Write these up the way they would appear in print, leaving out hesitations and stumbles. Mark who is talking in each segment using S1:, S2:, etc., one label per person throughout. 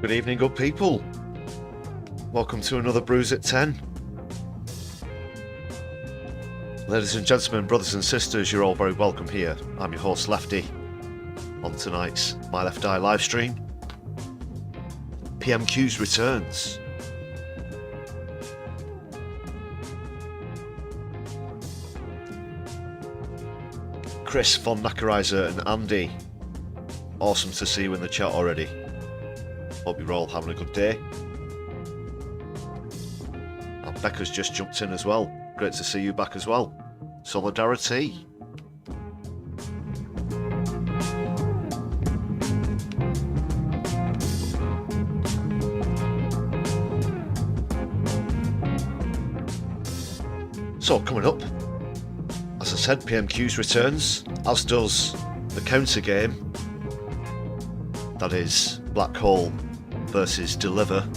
S1: Good evening, good people. Welcome to another Brews at 10. Ladies and gentlemen, brothers and sisters, you're all very welcome here. I'm your host, Lefty, on tonight's My Left Eye livestream. PMQ's returns. Chris von Nakarizer and Andy, awesome to see you in the chat already. Hope you're all having a good day. And Becca's just jumped in as well. Great to see you back as well. Solidari-Tea. So coming up, as I said, PMQ's returns, as does the counter game. That is Black Hole versus Deliver.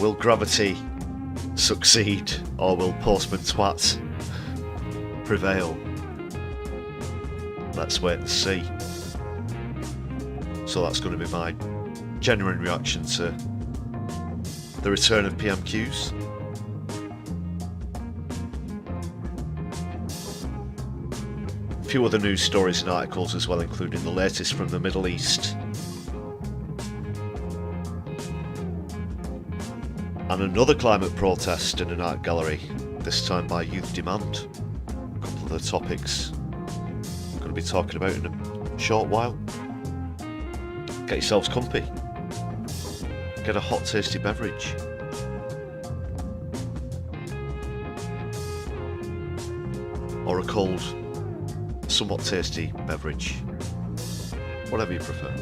S1: Will gravity succeed, or will Postman Twat prevail? Let's wait and see. So that's going to be my genuine reaction to the return of PMQs. A few other news stories and articles as well, including the latest from the Middle East. And another climate protest in an art gallery, this time by Youth Demand. A couple of the topics I'm going to be talking about in a short while. Get yourselves comfy. Get a hot tasty beverage. Or a cold, somewhat tasty beverage. Whatever you prefer.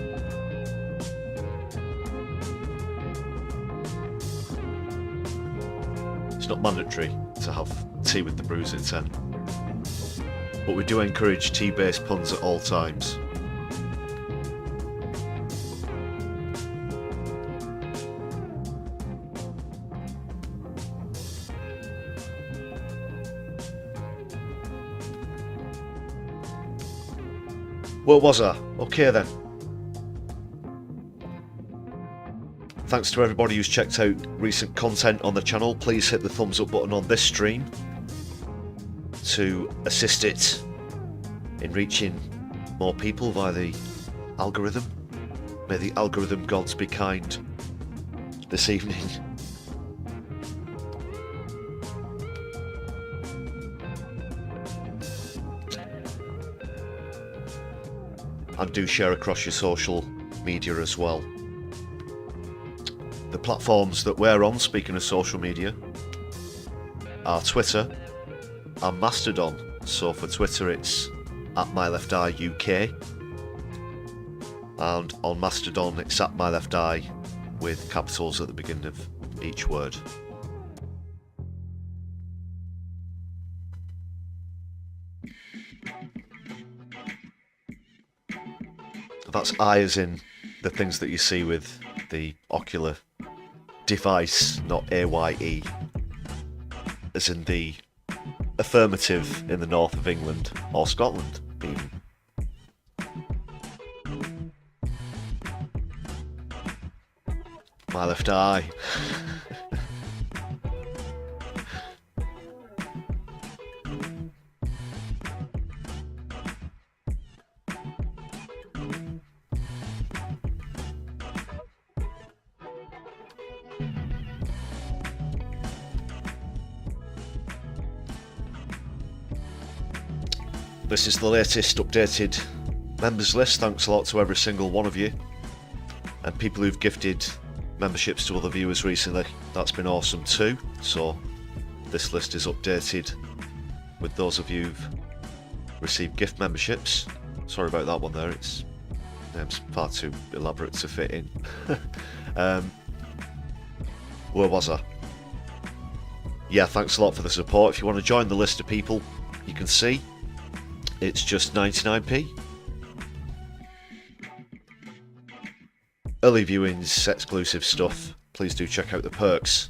S1: It's not mandatory to have tea with the brews at 10, but we do encourage tea-based puns at all times. Where was I? Okay then. Thanks to everybody who's checked out recent content on the channel. Please hit the thumbs up button on this stream to assist it in reaching more people via the algorithm. May the algorithm gods be kind this evening. And do share across your social media as well. The platforms that we're on, speaking of social media, are Twitter and Mastodon. So for Twitter it's at MyLeftEyeUK, and on Mastodon it's at MyLeftEye with capitals at the beginning of each word. That's eye as in the things that you see with the ocular device, not AYE, as in the affirmative in the north of England or Scotland even. My left eye. This is the latest updated members list. Thanks a lot to every single one of you, and people who've gifted memberships to other viewers recently. That's been awesome too. So this list is updated with those of you who've received gift memberships. Sorry about that one there, it's far too elaborate to fit in. Where was I? Yeah, thanks a lot for the support. If you want to join the list of people, you can see it's just 99p. Early viewings, exclusive stuff. Please do check out the perks.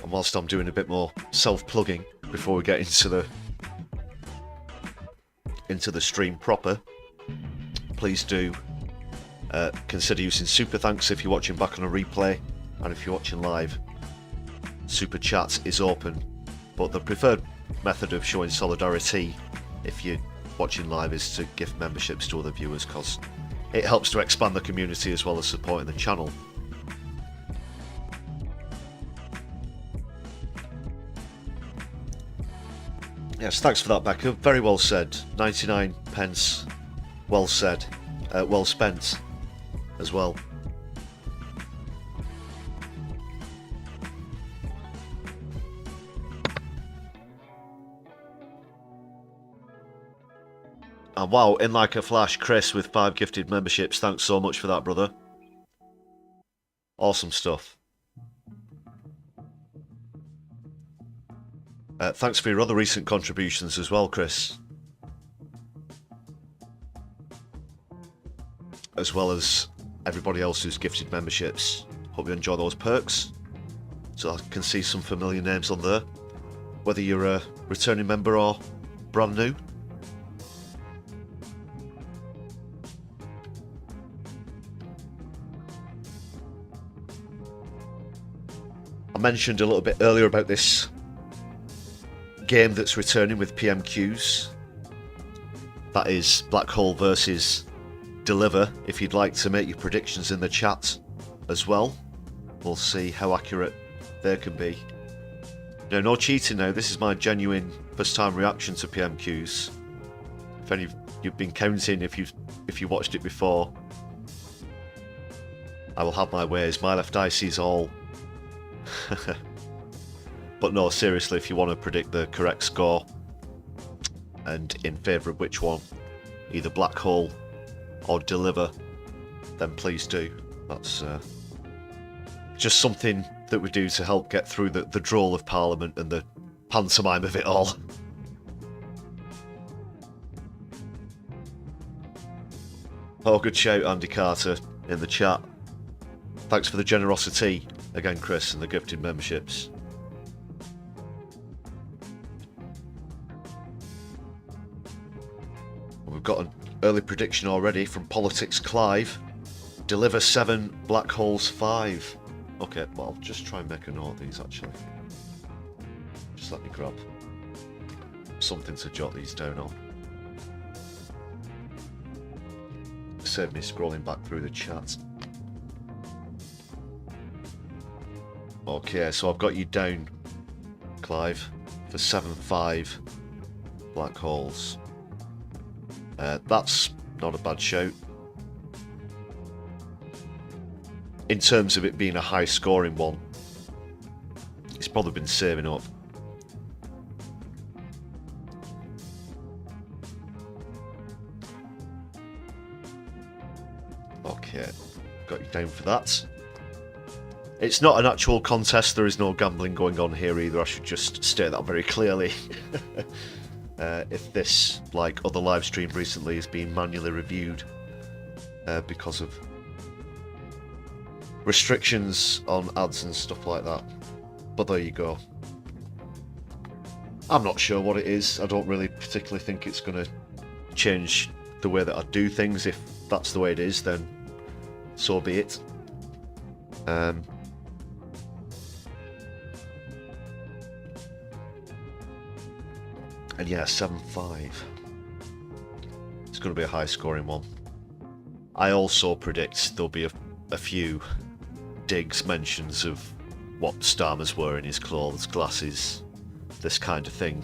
S1: And whilst I'm doing a bit more self-plugging before we get into the into the stream proper, please do consider using super thanks if you're watching back on a replay, and if you're watching live, super chat is open, but the preferred method of showing solidarity if you're watching live is to gift memberships to other viewers, because it helps to expand the community as well as supporting the channel. Yes, thanks for that, Becca. Very well said. 99 pence. Well said. Well spent as well. And wow, in like a flash, Chris with 5 gifted memberships. Thanks so much for that, brother. Awesome stuff. Thanks for your other recent contributions as well, Chris. As well as everybody else who's gifted memberships. Hope you enjoy those perks. So I can see some familiar names on there. Whether you're a returning member or brand new. I mentioned a little bit earlier about this game that's returning with PMQs. That is Black Hole versus Deliver. If you'd like to make your predictions in the chat as well, we'll see how accurate they can be. No cheating now. This is my genuine first time reaction to PMQs. If any of you've been counting, if you watched it before, I will have my ways. My left eye sees all. But no, seriously, if you want to predict the correct score and in favour of which one, either Black Hole or Deliver, then please do. That's just something that we do to help get through the drawl of Parliament and the pantomime of it all. Oh, good shout, Andy Carter, in the chat. Thanks for the generosity again, Chris, and the gifted memberships. We've got an early prediction already from Politics Clive. Deliver 7, Black Holes 5. Okay, well, I'll just try and make a note of these actually. Just let me grab something to jot these down on. Save me scrolling back through the chat. Okay, so I've got you down, Clive, for 7-5 Black Holes. That's not a bad shout. In terms of it being a high scoring one, it's probably been saving up. Okay, got you down for that. It's not an actual contest, there is no gambling going on here either, I should just state that very clearly. If this, like other live streams recently, is being manually reviewed because of restrictions on ads and stuff like that. But there you go. I'm not sure what it is. I don't really particularly think it's going to change the way that I do things. If that's the way it is, then so be it. And yeah, 7-5. It's going to be a high scoring one. I also predict there'll be a few digs, mentions of what Starmer's wearing, his clothes, glasses, this kind of thing.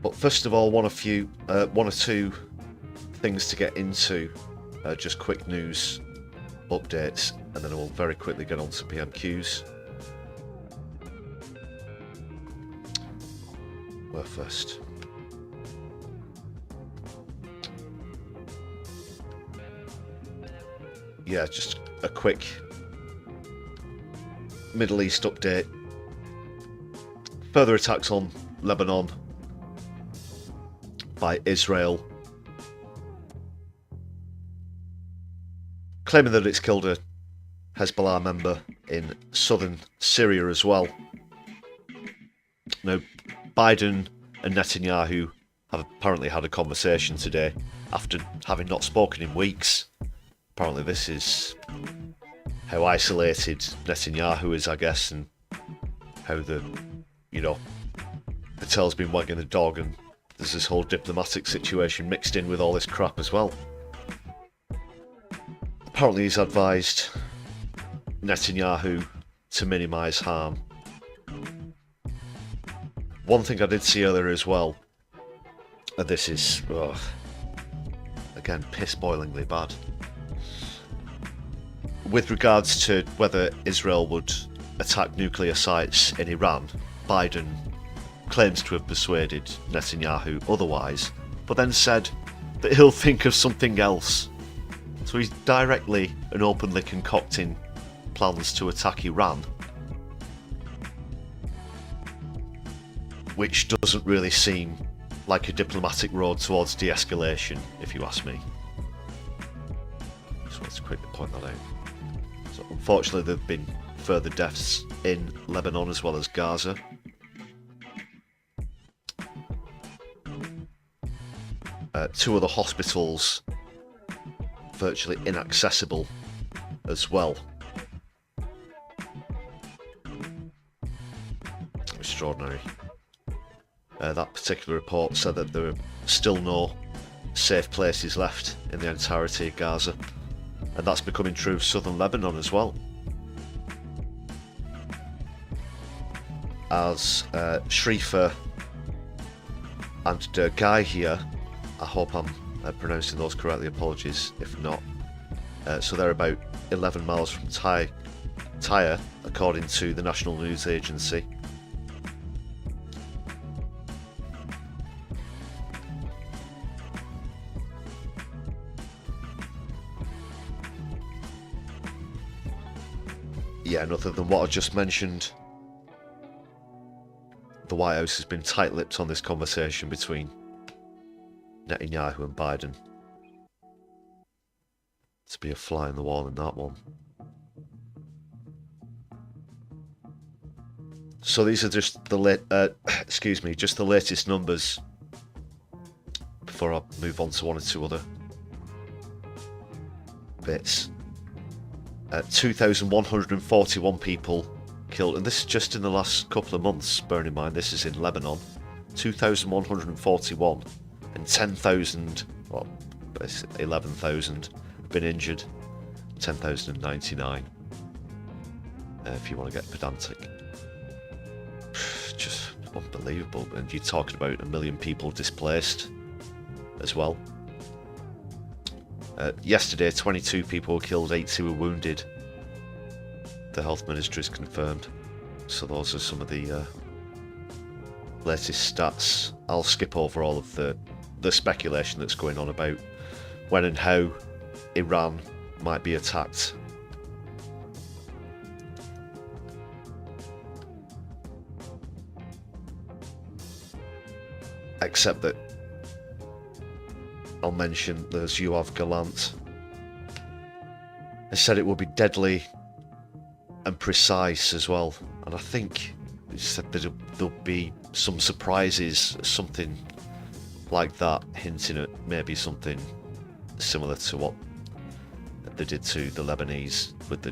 S1: But first of all, one or two things to get into. Just quick news updates, and then we'll very quickly get on to PMQs. Where first? Yeah, just a quick Middle East update. Further attacks on Lebanon by Israel, claiming that it's killed a Hezbollah member in southern Syria as well. Now, Biden and Netanyahu have apparently had a conversation today after having not spoken in weeks. Apparently this is how isolated Netanyahu is, I guess, and how the tail's been wagging the dog, and there's this whole diplomatic situation mixed in with all this crap as well. Apparently he's advised Netanyahu to minimise harm. One thing I did see earlier as well, and this is, again, piss-boilingly bad. With regards to whether Israel would attack nuclear sites in Iran, Biden claims to have persuaded Netanyahu otherwise, but then said that he'll think of something else. So he's directly and openly concocting plans to attack Iran, which doesn't really seem like a diplomatic road towards de-escalation, if you ask me. Just wanted to quickly point that out. So unfortunately there have been further deaths in Lebanon as well as Gaza. Two other hospitals virtually inaccessible as well. Extraordinary. That particular report said that there are still no safe places left in the entirety of Gaza, and that's becoming true of southern Lebanon as well. As Shrifa and Guy here, I hope I'm pronouncing those correctly, apologies if not. So they're about 11 miles from Tyre, according to the National News Agency. Yeah, and other than what I just mentioned, the White House has been tight-lipped on this conversation between Netanyahu and Biden. To be a fly in the wall in that one. So these are just the just the latest numbers before I move on to one or two other bits. 2,141 people killed, and this is just in the last couple of months, bearing in mind this is in Lebanon. 2,141 and 10,000, well, 11,000 have been injured. 10,099 if you want to get pedantic. Just unbelievable. And you're talking about 1 million people displaced as well. Yesterday 22 people were killed, 80 were wounded. The health ministry's confirmed. So those are some of the latest stats. I'll skip over all of the speculation that's going on about when and how Iran might be attacked. Except that I'll mention there's Yoav Gallant. They said it will be deadly and precise as well, and I think they said that there'll be some surprises, something like that, hinting at maybe something similar to what they did to the Lebanese with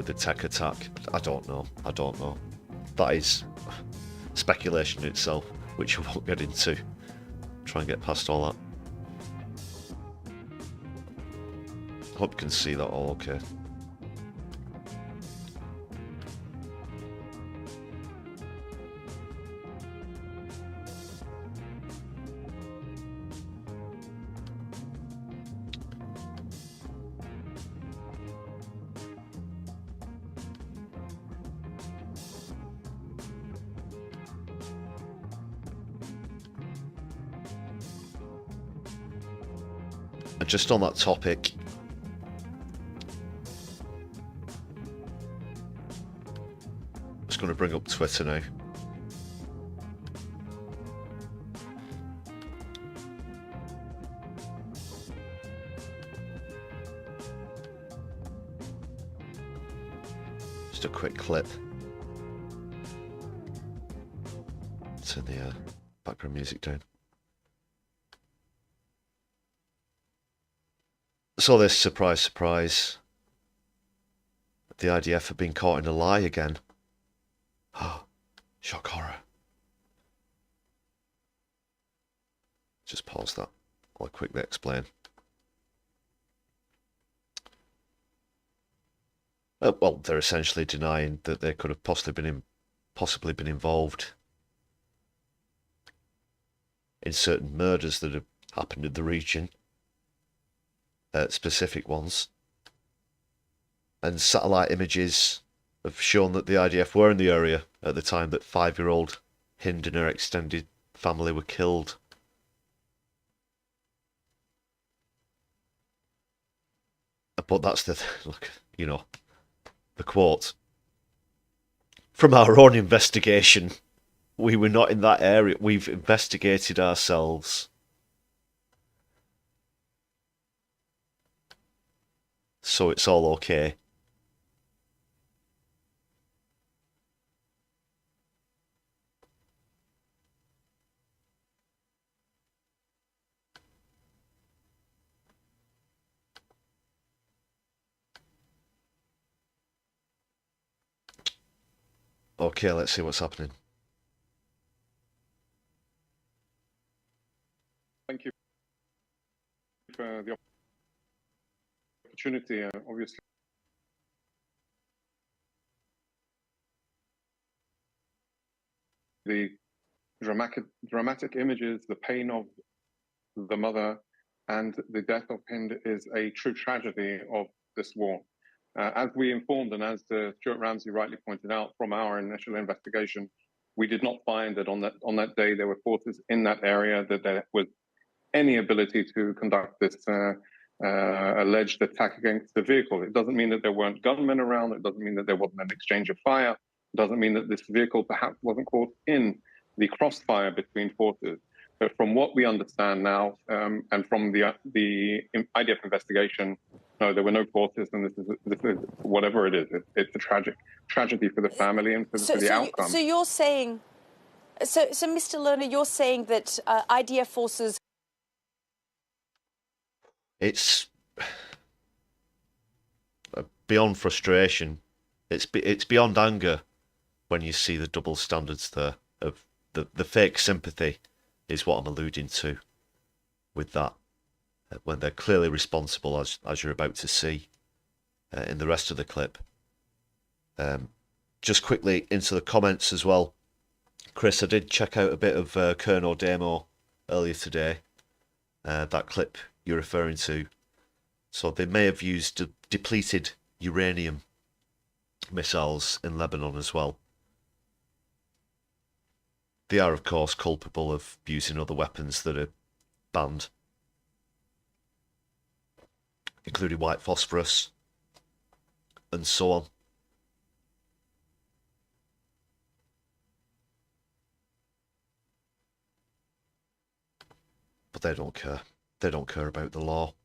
S1: the tech attack. I don't know. That is speculation in itself, which I won't get into. Try and get past all that. Hope you can see that all okay. And just on that topic, I'm just going to bring up Twitter now. Just a quick clip. Turn the background music down. So this, surprise, surprise, the IDF have been caught in a lie again. Shock horror. Just pause that. I'll quickly explain. Well, they're essentially denying that they could have possibly been involved in certain murders that have happened in the region, specific ones. And satellite images have shown that the IDF were in the area at the time that 5-year-old Hind and her extended family were killed. But that's the look, you know, the quote. From our own investigation, we were not in that area. We've investigated ourselves. So it's all okay. Okay, let's see what's happening.
S2: Thank you for the opportunity. Obviously, the dramatic images, the pain of the mother, and the death of Hind is a true tragedy of this war. As we informed, and as Stuart Ramsey rightly pointed out from our initial investigation, we did not find that on that day there were forces in that area, that there was any ability to conduct this alleged attack against the vehicle. It doesn't mean that there weren't gunmen around. It doesn't mean that there wasn't an exchange of fire. It doesn't mean that this vehicle perhaps wasn't caught in the crossfire between forces. But from what we understand now, and from the IDF investigation, no, there were no forces, and this is whatever it is. It's a tragedy for the family and for the outcome.
S3: So you're saying, so Mr. Lerner, you're saying that IDF forces.
S1: It's beyond frustration. It's beyond anger when you see the double standards there of the fake sympathy is what I'm alluding to with that, when they're clearly responsible, as you're about to see in the rest of the clip. Just quickly into the comments as well. Chris, I did check out a bit of Kerno demo earlier today, that clip you're referring to. So they may have used depleted uranium missiles in Lebanon as well. They are, of course, culpable of using other weapons that are banned, including white phosphorus and so on. But they don't care. They don't care about the law.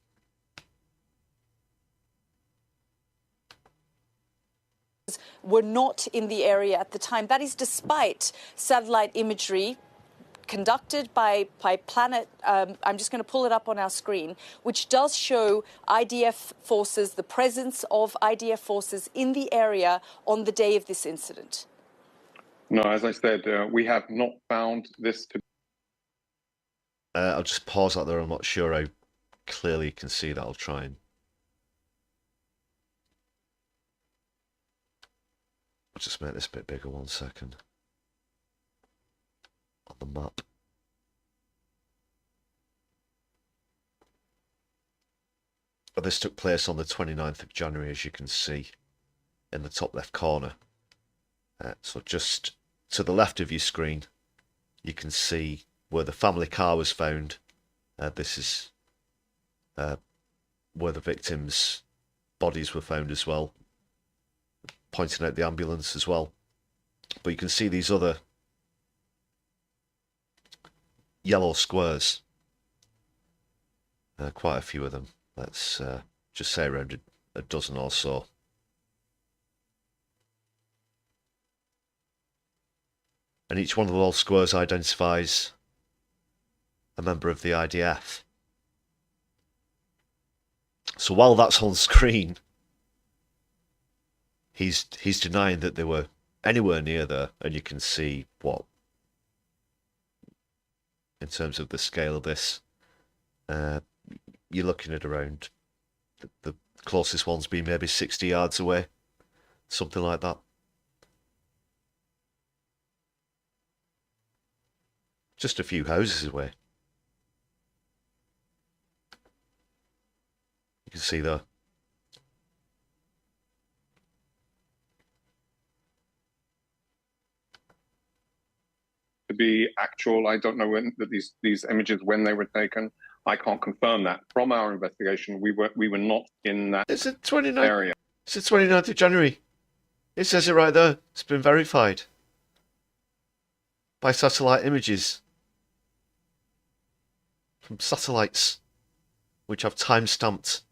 S3: Were not in the area at the time. That is despite satellite imagery conducted by Planet. I'm just going to pull it up on our screen, which does show IDF forces, the presence of IDF forces in the area on the day of this incident.
S2: No, as I said, we have not found this to.
S1: I'll just pause that there. I'm not sure how clearly you can see that. I'll try and. I'll just make this a bit bigger, 1 second. On the map. This took place on the 29th of January, as you can see in the top left corner. So just to the left of your screen, you can see where the family car was found. This is where the victims' bodies were found as well, pointing out the ambulance as well. But you can see these other yellow squares, quite a few of them. Let's just say around a dozen or so. And each one of the little squares identifies a member of the IDF. So while that's on screen, he's denying that they were anywhere near there, and you can see what, in terms of the scale of this, you're looking at around the closest ones being maybe 60 yards away, something like that. Just a few houses away. You can see there.
S2: To be actual, I don't know when that these images, when they were taken. I can't confirm that. From our investigation, we were not in that
S1: It's the 29th,
S2: area.
S1: it's the 29th of January. It says it right there. It's been verified by satellite images from satellites which have time-stamped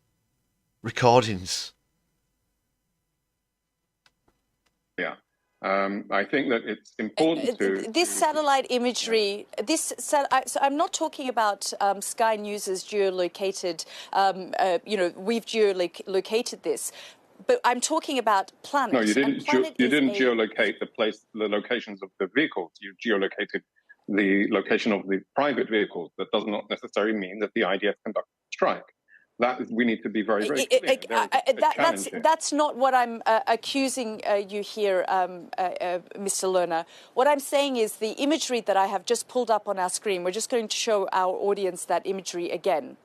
S1: recordings.
S2: Yeah. I think that it's important to...
S3: This satellite imagery, so I'm not talking about Sky News's geolocated, we've geolocated this, but I'm talking about Planet.
S2: No, you didn't. You didn't
S3: a...
S2: geolocate the locations of the vehicles. You geolocated the location of the private vehicles. That does not necessarily mean that the IDF conducted a strike. We need to be very, very clear.
S3: That's not what I'm accusing you here, Mr. Lerner. What I'm saying is the imagery that I have just pulled up on our screen, we're just going to show our audience that imagery again.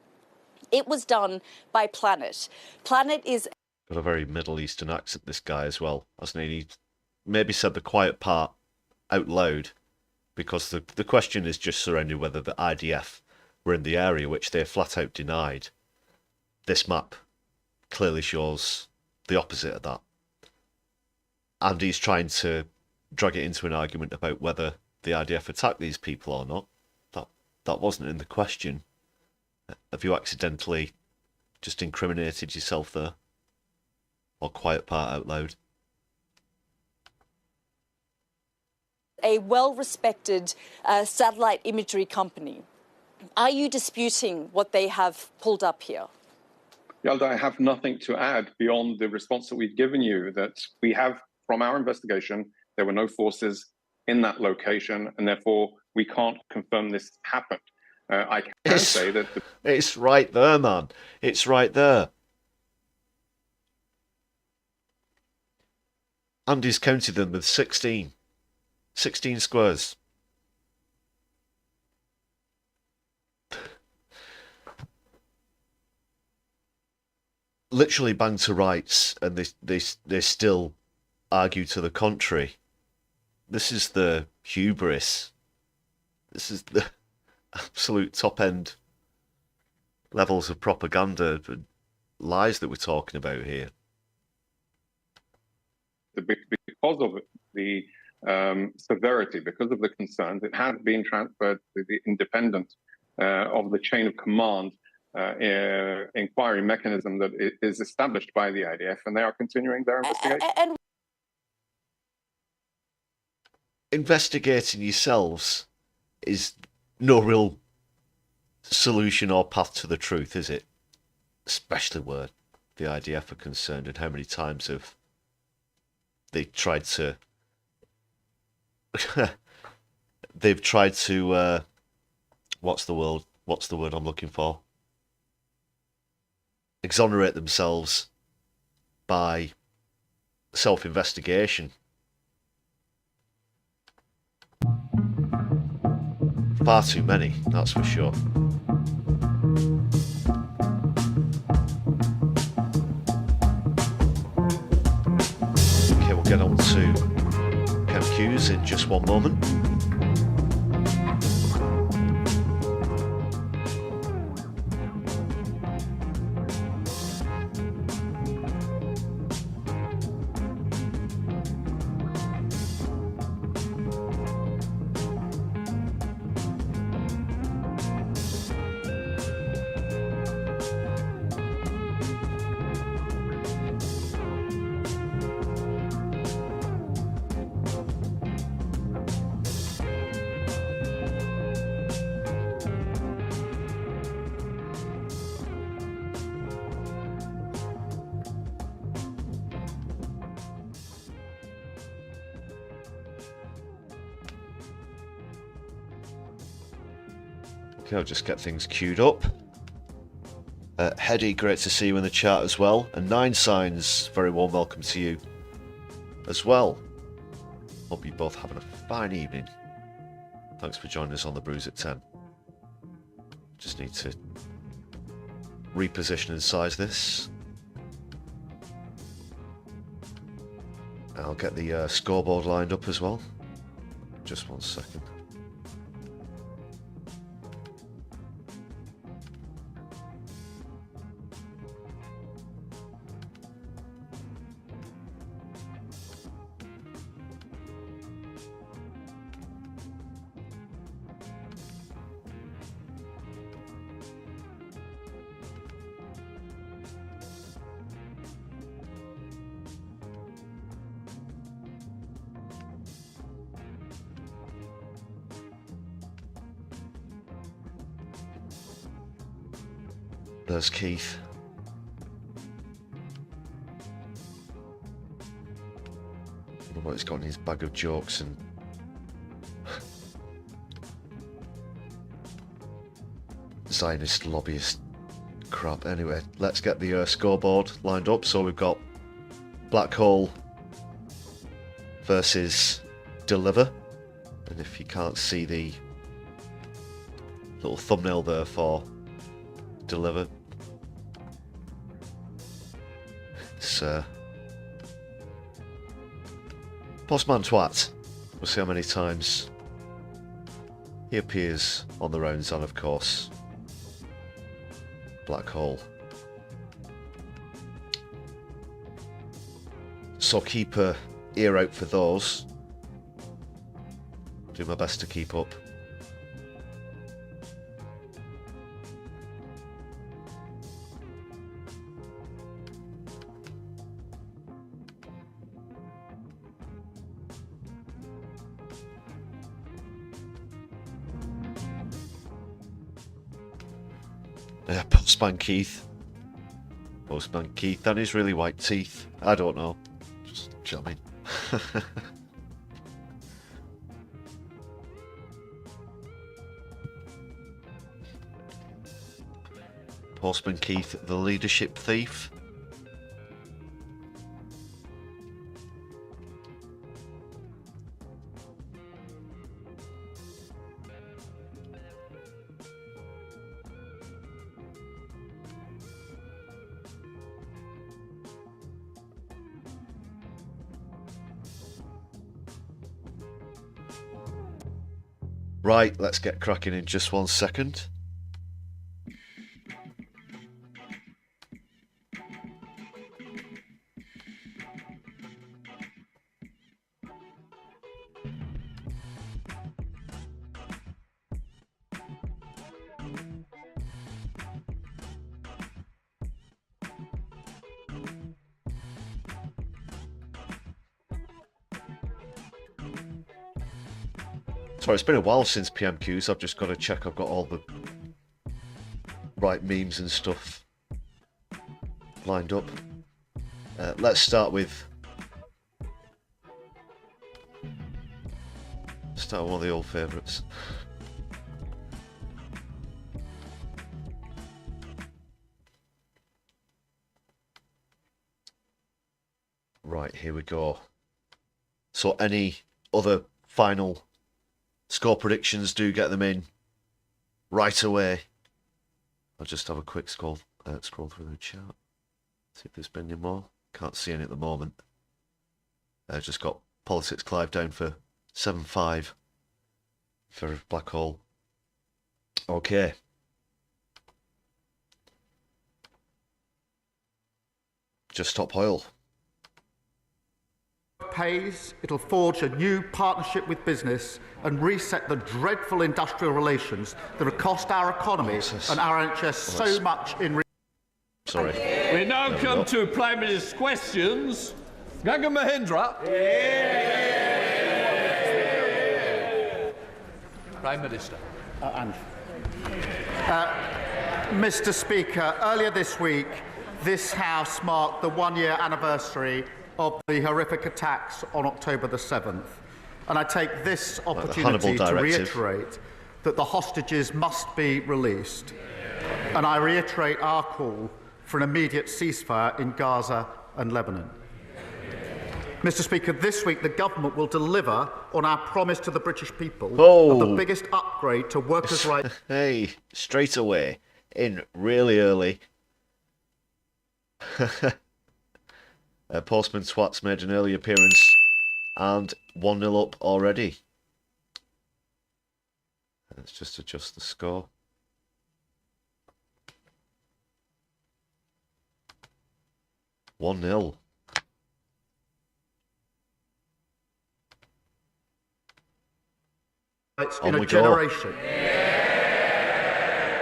S3: It was done by Planet. Planet is...
S1: Got a very Middle Eastern accent, this guy, as well, hasn't he? He maybe said the quiet part out loud, because the question is just surrounding whether the IDF were in the area, which they flat out denied. This map clearly shows the opposite of that. And he's trying to drag it into an argument about whether the IDF attacked these people or not. That wasn't in the question. Have you accidentally just incriminated yourself there? Or quiet part out loud?
S3: A well-respected satellite imagery company. Are you disputing what they have pulled up here?
S2: Yalda, I have nothing to add beyond the response that we've given you, that we have, from our investigation, there were no forces in that location, and therefore we can't confirm this happened. I can say that...
S1: It's right there, man. It's right there. Andy's counted them with 16. 16 squares. Literally bang to rights, and they still argue to the contrary. This is the hubris. This is the absolute top end levels of propaganda and lies that we're talking about here.
S2: Because of the severity, because of the concerns, it has been transferred to the independent of the chain of command inquiry mechanism that is established by the IDF, and they are continuing their investigation.
S1: Investigating yourselves is no real solution or path to the truth, is it? Especially where the IDF are concerned, and how many times have they tried to they've tried to what's the word I'm looking for? Exonerate themselves by self-investigation. Far too many, that's for sure. Okay, we'll get on to PMQs in just one moment. Okay, I'll just get things queued up. Hedy, great to see you in the chat as well. And Nine Signs, very warm welcome to you as well. Hope you're both having a fine evening. Thanks for joining us on the Brews at 10. Just need to reposition and size this. I'll get the scoreboard lined up as well. Just 1 second. There's Keith. I wonder what he's got in his bag of jokes and Zionist lobbyist crap. Anyway, let's get the scoreboard lined up. So we've got Black Hole versus Deliver. And if you can't see the little thumbnail there for Deliver, it's Postman Twat. We'll see how many times he appears on the rounds, and of course Black Hole. So keep an ear out for those. Do my best to keep up. Postman Keith and his really white teeth. I don't know. Just jamming. Postman Keith, the leadership thief. Right, let's get cracking in just 1 second. Sorry, it's been a while since PMQs. I've just got to check I've got all the right memes and stuff lined up. Let's start with one of the old favourites. Right, here we go. So any other final score predictions, do get them in right away. I'll just have a quick scroll through the chat. See if there's been any more. Can't see any at the moment. Just got Politics Clive down for 7-5 for Black Hole. Okay. Just Stop Oil.
S4: Pays, it'll forge a new partnership with business and reset the dreadful industrial relations that have cost our economy and our NHS so much in...
S1: Sorry.
S5: We now come to Prime Minister's questions. Ganga Mahindra. Prime Minister.
S4: Mr. Speaker, earlier this week, this House marked the one-year anniversary of the horrific attacks on October the 7th. And I take this opportunity to reiterate that the hostages must be released. And I reiterate our call for an immediate ceasefire in Gaza and Lebanon. Mr. Speaker, this week the government will deliver on our promise to the British people of the biggest upgrade to workers' rights.
S1: Hey, straight away, in really early. Postman Twats made an early appearance and 1-0 up already. Let's just adjust the score. One 0.
S4: In a generation.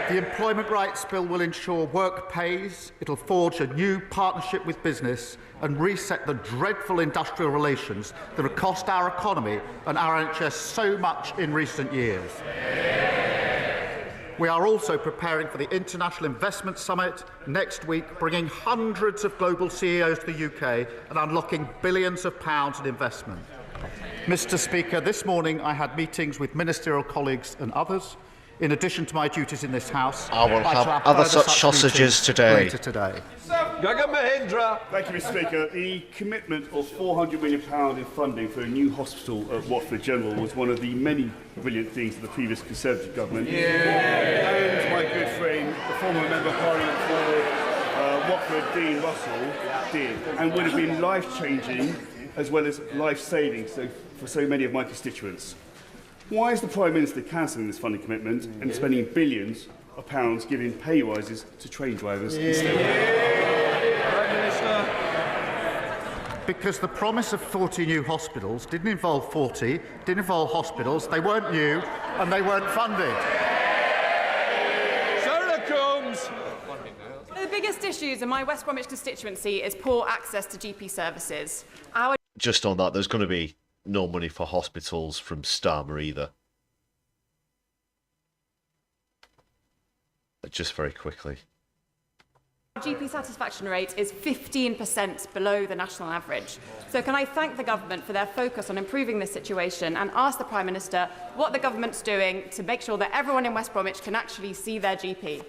S4: The Employment Rights Bill will ensure work pays, it'll forge a new partnership with business and reset the dreadful industrial relations that have cost our economy and our NHS so much in recent years. We are also preparing for the International Investment Summit next week, bringing hundreds of global CEOs to the UK and unlocking billions of pounds in investment. Mr. Speaker, this morning I had meetings with ministerial colleagues and others. In addition to my duties in this House,
S1: I will have other such sausages today.
S4: Later today.
S5: Gaga Mahindra.
S6: Thank you, Mr. Speaker. The commitment of £400 million in funding for a new hospital at Watford General was one of the many brilliant things of the previous Conservative government. And my good friend, the former Member of Parliament for Watford, Dean Russell, did, and would have been life-changing as well as life-saving for so many of my constituents. Why is the Prime Minister cancelling this funding commitment and spending billions of pounds giving pay rises to train drivers instead?
S5: Prime Minister.
S4: Because the promise of 40 new hospitals didn't involve 40, didn't involve hospitals, they weren't new and they weren't funded.
S5: Sarah Combs.
S7: The biggest issues in my West Bromwich constituency is poor access to GP services.
S1: Just on that, there's going to be no money for hospitals from Starmer either. Just very quickly.
S7: Our GP satisfaction rate is 15% below the national average. So can I thank the government for their focus on improving this situation and ask the Prime Minister what the government's doing to make sure that everyone in West Bromwich can actually see their GP?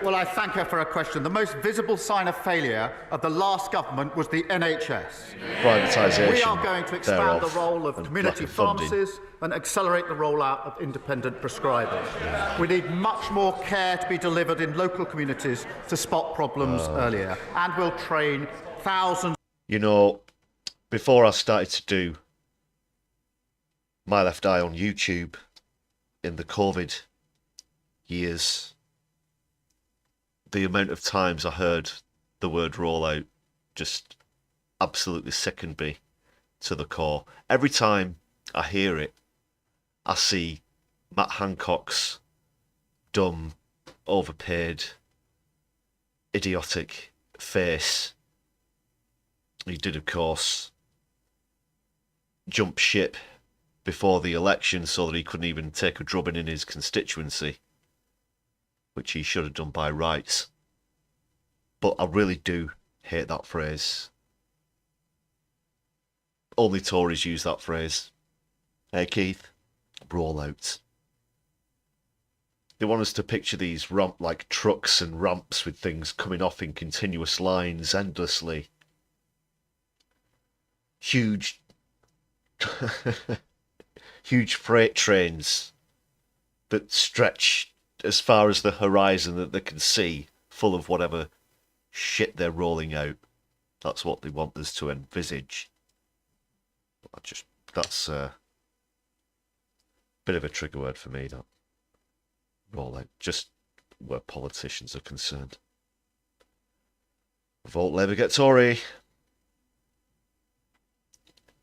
S4: Well, I thank her for her question. The most visible sign of failure of the last government was the NHS.
S1: Privatisation.
S4: We are going to expand the role of community pharmacies and accelerate the rollout of independent prescribers. We need much more care to be delivered in local communities to spot problems earlier, and we'll train thousands.
S1: You know, before I started to do My Left Eye on YouTube in the COVID years, the amount of times I heard the word rollout just absolutely sickened me to the core. Every time I hear it, I see Matt Hancock's dumb, overpaid, idiotic face. He did, of course, jump ship before the election so that he couldn't even take a drubbing in his constituency, which he should have done by rights. But I really do hate that phrase. Only Tories use that phrase. Hey, Keith? Rollouts. They want us to picture these like trucks and ramps with things coming off in continuous lines endlessly. Huge huge freight trains that stretch as far as the horizon that they can see, full of whatever shit they're rolling out. That's what they want us to envisage. That's a bit of a trigger word for me, that rollout, just where politicians are concerned. Vote Labour, get Tory.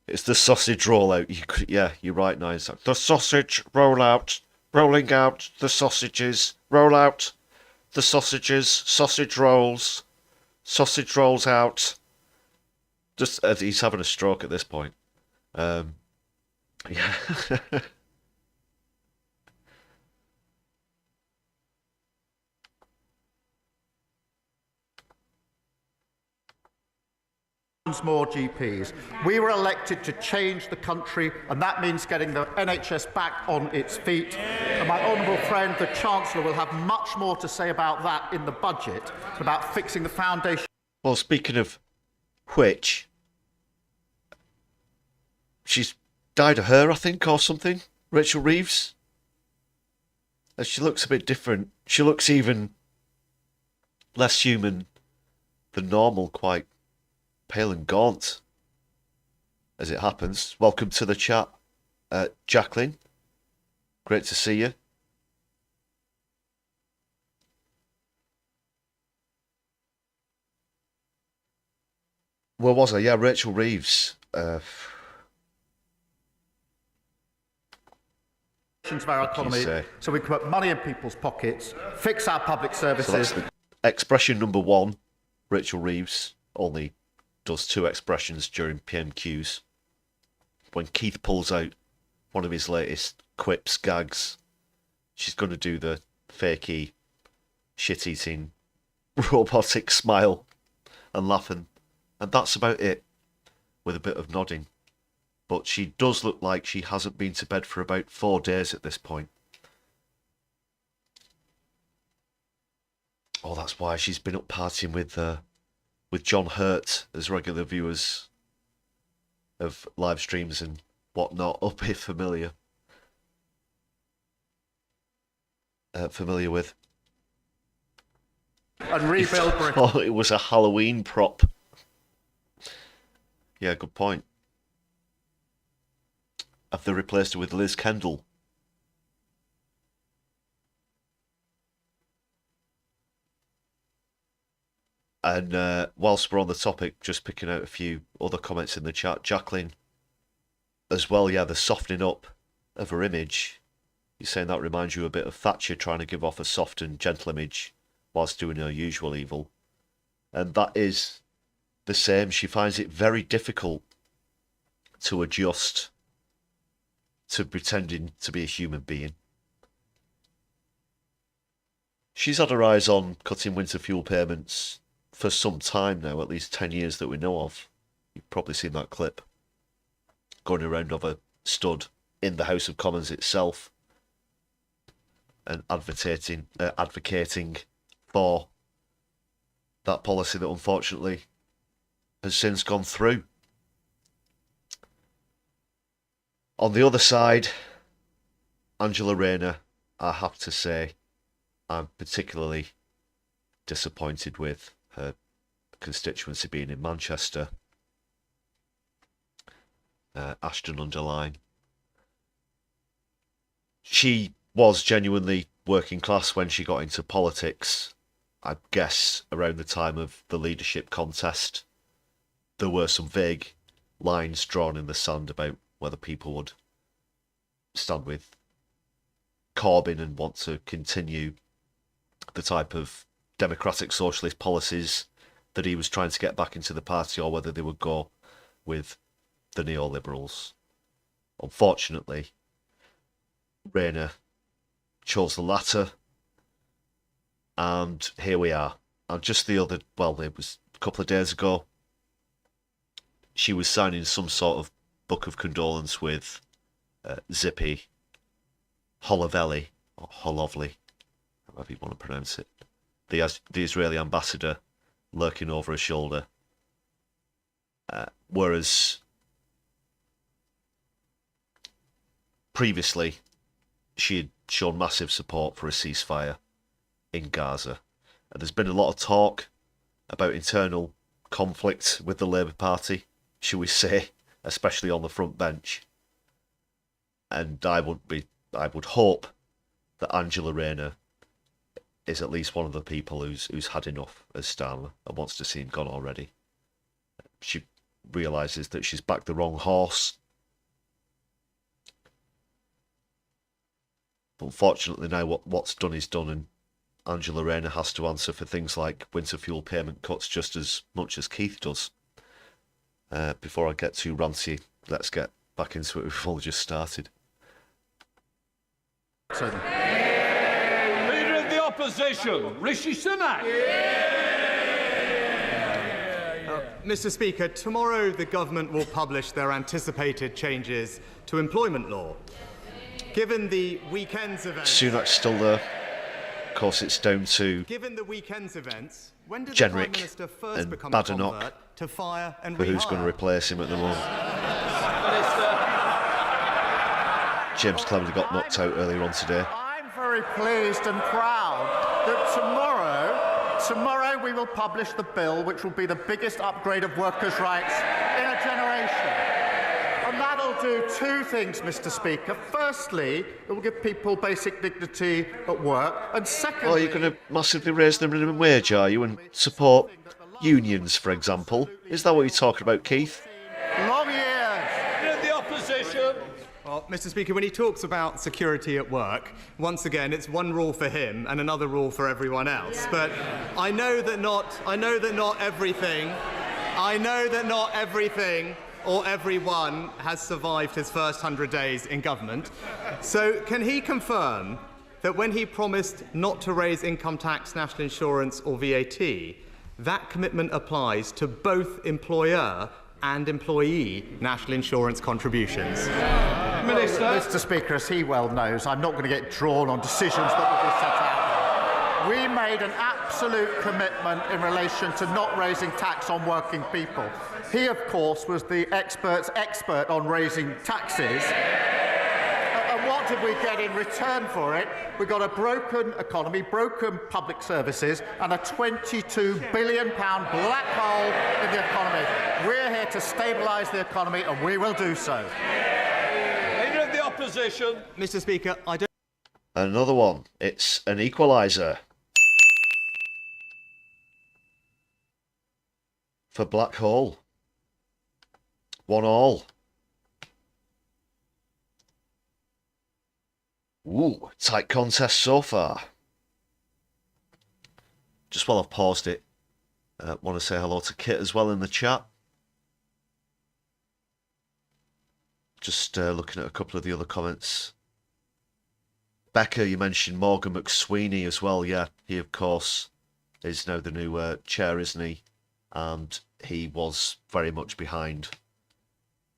S1: It's the sausage rollout. Yeah, you're right, Nice. The sausage rollout. Rolling out the sausages. Roll out the sausages. Sausage rolls. Sausage rolls out. Just he's having a stroke at this point. Yeah.
S4: more GPs. We were elected to change the country, and that means getting the NHS back on its feet. And my honourable friend, the Chancellor, will have much more to say about that in the budget, about fixing the foundation.
S1: Well, speaking of which, she's dyed her hair, I think, or something, Rachel Reeves. And she looks a bit different. She looks even less human than normal, quite pale and gaunt, as it happens. Welcome to the chat, Jacqueline. Great to see you. Where was I? Yeah, Rachel Reeves.
S4: Of our economy, so we can put money in people's pockets, fix our public services.
S1: So that's the expression number one. Rachel Reeves only does 2 expressions during PMQs. When Keith pulls out one of his latest quips, gags, she's going to do the fakey, shit-eating, robotic smile and laughing. And that's about it, with a bit of nodding. But she does look like she hasn't been to bed for about 4 days at this point. Oh, that's why she's been up partying with John Hurt, as regular viewers of live streams and whatnot up here familiar with.
S4: And rebuild Britain.
S1: Oh, it was a Halloween prop. Yeah, good point. Have they replaced her with Liz Kendall? And whilst we're on the topic, just picking out a few other comments in the chat. Jacqueline, as well, yeah, the softening up of her image. You're saying that reminds you a bit of Thatcher trying to give off a soft and gentle image whilst doing her usual evil. And that is the same. She finds it very difficult to adjust to pretending to be a human being. She's had her eyes on cutting winter fuel payments for some time now, at least 10 years that we know of. You've probably seen that clip going around of a stud in the House of Commons itself and advocating for that policy that unfortunately has since gone through. On the other side, Angela Rayner, I have to say, I'm particularly disappointed with. Her constituency being in Manchester, Ashton-under-Lyne. She was genuinely working class when she got into politics. I guess around the time of the leadership contest, there were some vague lines drawn in the sand about whether people would stand with Corbyn and want to continue the type of democratic socialist policies that he was trying to get back into the party, or whether they would go with the neoliberals. Unfortunately, Rayner chose the latter, and here we are. And just it was a couple of days ago, she was signing some sort of book of condolence with Zippy Holovelli, or Holovely, however you want to pronounce it, the Israeli ambassador lurking over her shoulder. Whereas previously she had shown massive support for a ceasefire in Gaza. And there's been a lot of talk about internal conflict with the Labour Party, shall we say, especially on the front bench. And I would hope that Angela Rayner is at least one of the people who's had enough as Starmer and wants to see him gone already. She realises that she's backed the wrong horse. But unfortunately now what's done is done, and Angela Rayner has to answer for things like winter fuel payment cuts just as much as Keith does. Before I get too ranty, let's get back into it. We've all just started.
S5: Leader of the Opposition, Rishi Sunak.
S8: Mr. Speaker, tomorrow the government will publish their anticipated changes to employment law. Given the weekend's events...
S1: Sunak's still there. Of course, it's down to
S8: Given the weekend's events, when did the Prime
S1: Jenrick
S8: Minister first
S1: and
S8: become a
S1: Badenoch
S8: convert to fire and
S1: for who's
S8: rehire?
S1: going to replace him at the moment. James Cleverly got knocked out earlier on today.
S4: I'm very pleased and proud that tomorrow we will publish the bill which will be the biggest upgrade of workers' rights in a generation. And that'll do two things, Mr. Speaker. Firstly, it will give people basic dignity at work. And secondly...
S1: Oh, you're going to massively raise the minimum wage, are you, and support unions, for example? Is that what you're talking about, Keith?
S4: Long years.
S5: The opposition.
S8: Well, Mr. Speaker, when he talks about security at work, once again, it's one rule for him and another rule for everyone else. But I know that not everything or everyone has survived his first 100 days in government. So can he confirm that when he promised not to raise income tax, national insurance or VAT, that commitment applies to both employer and employee national insurance contributions?
S5: Minister.
S4: Mr. Speaker, as he well knows, I'm not going to get drawn on decisions that will be set out. We made an absolute commitment in relation to not raising tax on working people. He, of course, was the expert's expert on raising taxes. And what did we get in return for it? We got a broken economy, broken public services, and a £22 billion black hole in the economy. We're here to stabilise the economy, and we will do so.
S5: Leader of the opposition.
S8: Mr. Speaker, I don't...
S1: Another one. It's an equaliser. For Black Hole. 1-1. Ooh, tight contest so far. Just while I've paused it, want to say hello to Kit as well in the chat. Just looking at a couple of the other comments. Becca, you mentioned Morgan McSweeney as well. Yeah, he of course is now the new chair, isn't he? And he was very much behind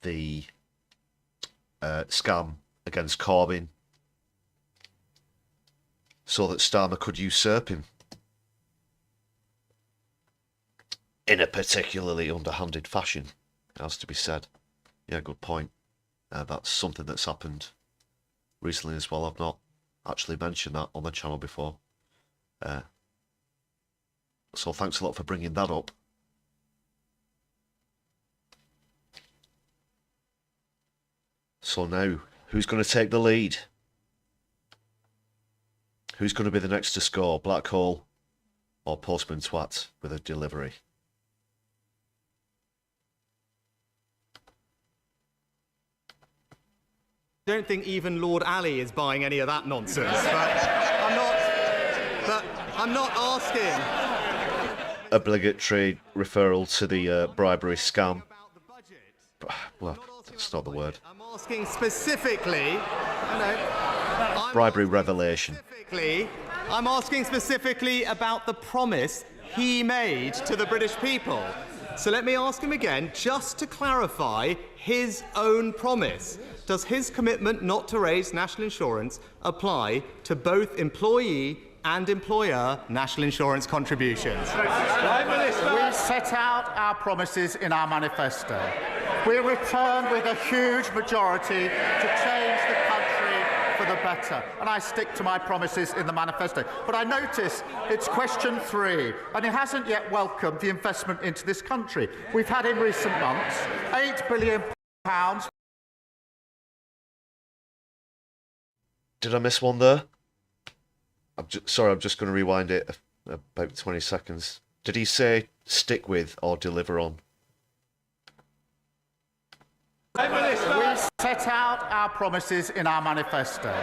S1: the scam against Corbyn, so that Starmer could usurp him in a particularly underhanded fashion, it has to be said. Yeah, good point. That's something that's happened recently as well. I've not actually mentioned that on the channel before. So thanks a lot for bringing that up. So now, who's going to take the lead? Who's going to be the next to score? Black Hole or Postman Twat with a delivery?
S8: I don't think even Lord Ali is buying any of that nonsense. But I'm not asking.
S1: Obligatory referral to the bribery scam. Well, that's not the word.
S8: I'm asking specifically.
S1: Bribery revelation.
S8: I'm asking specifically about the promise he made to the British people. So let me ask him again, just to clarify his own promise. Does his commitment not to raise national insurance apply to both employee and employer national insurance contributions?
S4: We set out our promises in our manifesto. We returned with a huge majority to change the country for the better, and I stick to my promises in the manifesto. But I notice it's question 3, and he hasn't yet welcomed the investment into this country. We've had in recent months £8 billion.
S1: Did I miss one there? Sorry, I'm just going to rewind it about 20 seconds. Did he say stick with or deliver on?
S4: We set out our promises in our manifesto.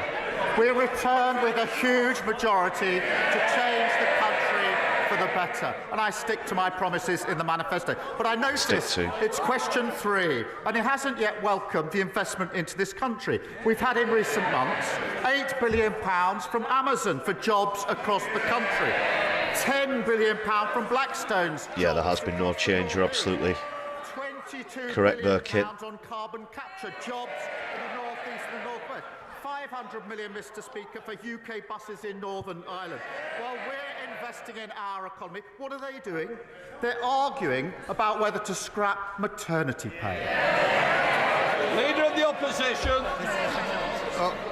S4: We returned with a huge majority to change the country for the better, and I stick to my promises in the manifesto. But I notice it's question 3, and he hasn't yet welcomed the investment into this country. We've had in recent months £8 billion from Amazon for jobs across the country. £10 billion from Blackstone's.
S1: Yeah, there has been no change. You're absolutely
S4: £22
S1: correct there,
S4: billion
S1: Kit.
S4: on carbon capture, jobs in the North East and the North West. 500 million, Mr. Speaker, for UK buses in Northern Ireland. While we're investing in our economy, what are they doing? They're arguing about whether to scrap maternity pay.
S5: Leader of the Opposition.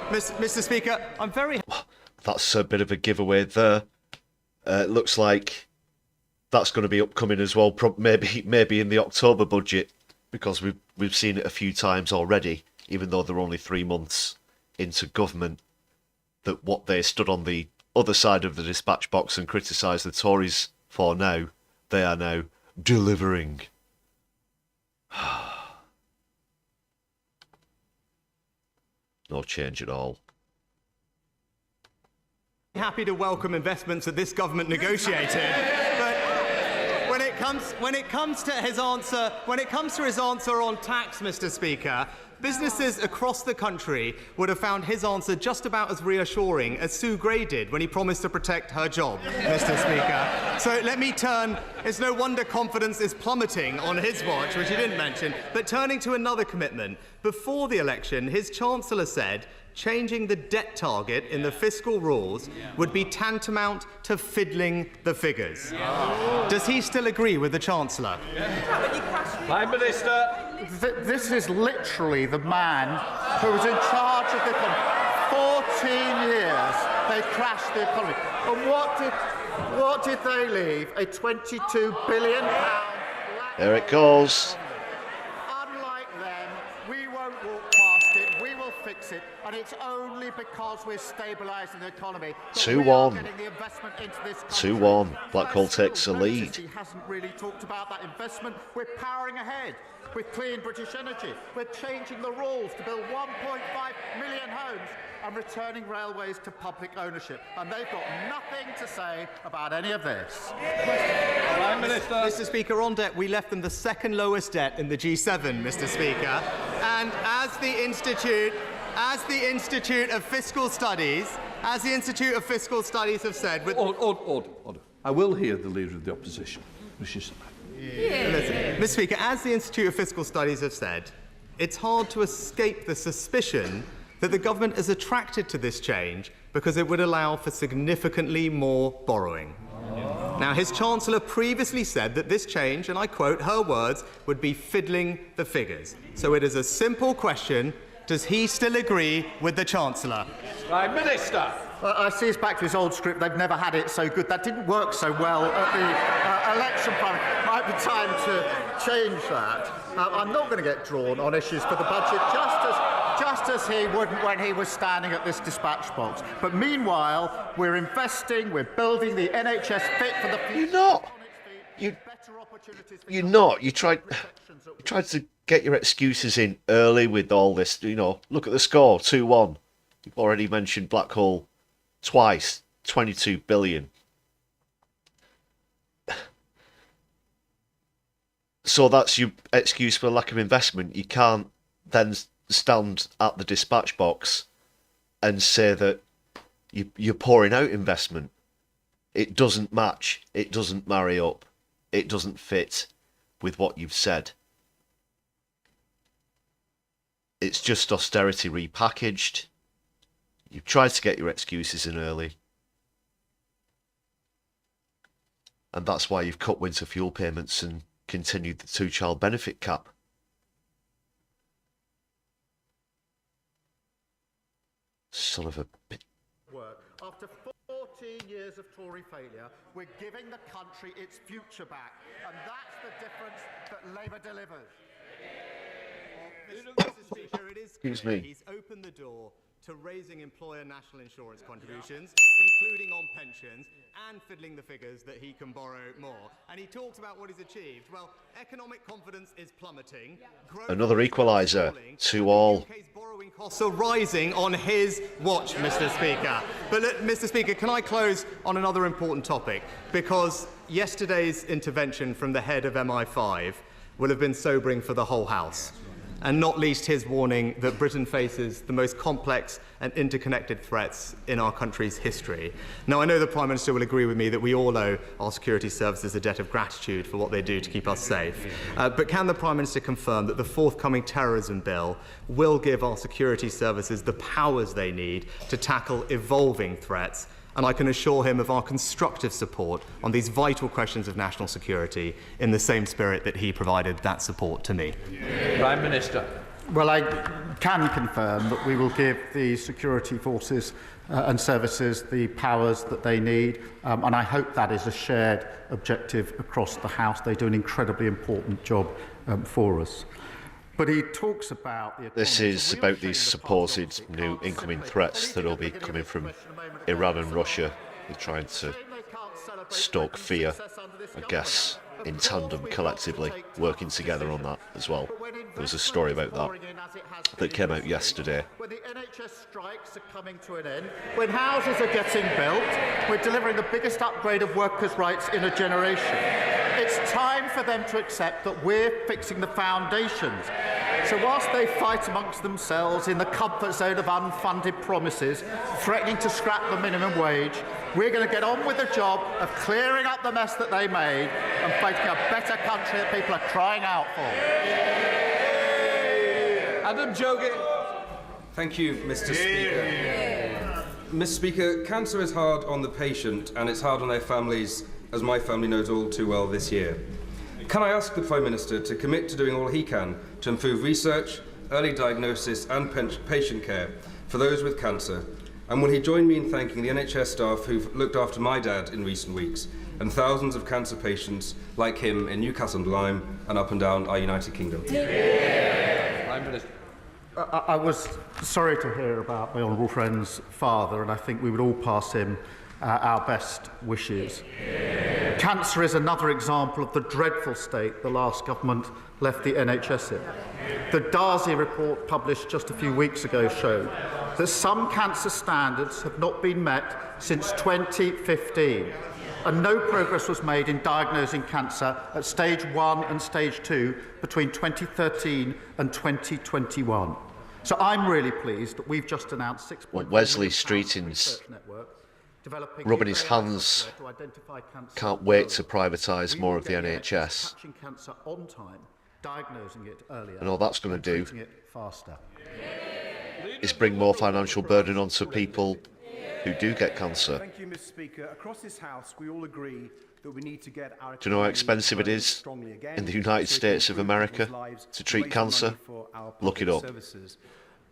S8: Mr. Speaker, I'm very...
S1: That's a bit of a giveaway there. It looks like that's going to be upcoming as well, maybe in the October budget, because we've seen it a few times already, even though they're only 3 months into government, that what they stood on the other side of the dispatch box and criticised the Tories for now, they are now delivering. No change at all.
S8: happy to welcome investments that this government negotiated, but when it comes to his answer on tax, Mr. Speaker, businesses across the country would have found his answer just about as reassuring as Sue Gray did when he promised to protect her job, Mr. Speaker. So let me turn. It's no wonder confidence is plummeting on his watch, which he didn't mention. But turning to another commitment, before the election, his Chancellor said changing the debt target in the fiscal rules would be tantamount to fiddling the figures. Does he still agree with the Chancellor?
S5: Prime Minister.
S4: This is literally the man who was in charge of the economy. 14 years they crashed the economy. And what did they leave? A £22 billion
S1: There it goes.
S4: Unlike them, we won't walk past it, we will fix it, and it's only because we're stabilising the economy.
S1: 2-1.
S4: 2-1.
S1: Blackhall takes the lead.
S4: He hasn't really talked about that investment. We're powering ahead with clean British energy. We're changing the rules to build 1.5 million homes and returning railways to public ownership. And they've got nothing to say about any of this.
S5: Prime Minister.
S8: Mr. Speaker, on debt, we left them the second lowest debt in the G7, Mr. Speaker. And as the Institute of Fiscal Studies have said...
S5: Order. I will hear the Leader of the Opposition.
S8: Mr. Speaker, as the Institute of Fiscal Studies have said, it's hard to escape the suspicion that the government is attracted to this change because it would allow for significantly more borrowing. Now, his Chancellor previously said that this change, and I quote her words, would be fiddling the figures. So it is a simple question: does he still agree with the Chancellor?
S5: Prime Minister.
S4: I see it's back to his old script. They've never had it so good. That didn't work so well at the election. Might be time to change that. I'm not going to get drawn on issues for the budget, just as he wouldn't when he was standing at this dispatch box. But meanwhile, we're investing, we're building the NHS fit for the future.
S1: You're not. You tried to get your excuses in early with all this. You know, look at the score, 2-1. You've already mentioned Blackhall twice, 22 billion. So that's your excuse for lack of investment. You can't then stand at the dispatch box and say that you're pouring out investment. It doesn't match. It doesn't marry up. It doesn't fit with what you've said. It's just austerity repackaged. You've tried to get your excuses in early. And that's why you've cut winter fuel payments and continued the two-child benefit cap. Son of a bitch.
S4: After 14 years of Tory failure, we're giving the country its future back. And that's the difference that Labour delivers.
S8: Mr. Speaker, it is clear
S1: Excuse me.
S8: he's opened the door to raising employer national insurance contributions, including on pensions, and fiddling the figures that he can borrow more. And he talks about what he's achieved. Well, economic confidence is plummeting.
S1: Another equaliser, 2-2.
S8: UK's borrowing costs are rising on his watch, Mr. Speaker. But look, Mr. Speaker, can I close on another important topic? Because yesterday's intervention from the head of MI5 will have been sobering for the whole House. and not least his warning that Britain faces the most complex and interconnected threats in our country's history. Now, I know the Prime Minister will agree with me that we all owe our security services a debt of gratitude for what they do to keep us safe. But can the Prime Minister confirm that the forthcoming terrorism bill will give our security services the powers they need to tackle evolving threats? And I can assure him of our constructive support on these vital questions of national security in the same spirit that he provided that support to me.
S5: Prime Minister.
S4: Well, I can confirm that we will give the security forces and services the powers that they need, and I hope that is a shared objective across the House. They do an incredibly important job for us. But he talks about the
S1: This is about these supposed new incoming threats that will be coming from Iran and Russia. They're trying to stoke fear, I guess, in tandem, collectively, working together on that as well. There was a story about that came out yesterday.
S4: When the NHS strikes are coming to an end, when houses are getting built, we're delivering the biggest upgrade of workers' rights in a generation. It's time for them to accept that we're fixing the foundations. So whilst they fight amongst themselves in the comfort zone of unfunded promises, threatening to scrap the minimum wage, we're going to get on with the job of clearing up the mess that they made and fighting a better country that people are crying out for.
S5: Adam Jogi.
S9: Thank you, Mr. Speaker. Mr. Speaker, cancer is hard on the patient and it's hard on their families, as my family knows all too well this year. Can I ask the Prime Minister to commit to doing all he can to improve research, early diagnosis and patient care for those with cancer? And will he join me in thanking the NHS staff who've looked after my dad in recent weeks and thousands of cancer patients like him in Newcastle-on-Lyme and up and down our United Kingdom?
S5: Prime Minister.
S4: I was sorry to hear about my honourable friend's father, and I think we would all pass him our best wishes. Cancer is another example of the dreadful state the last government left the NHS in. The Darzi report published just a few weeks ago showed that some cancer standards have not been met since 2015, and no progress was made in diagnosing cancer at stage 1 and stage 2 between 2013 and 2021. So I'm really pleased that we've just announced 6.1
S1: Wesley Streeting's rubbing his hands, can't wait to privatise more of the NHS. And all that's going to do is bring more financial burden onto people who do get cancer.
S10: Thank you, Mr. Speaker. Across this House, we all agree that we need to get our...
S1: Do you know how expensive it is in the United States of America to treat cancer? Look it up.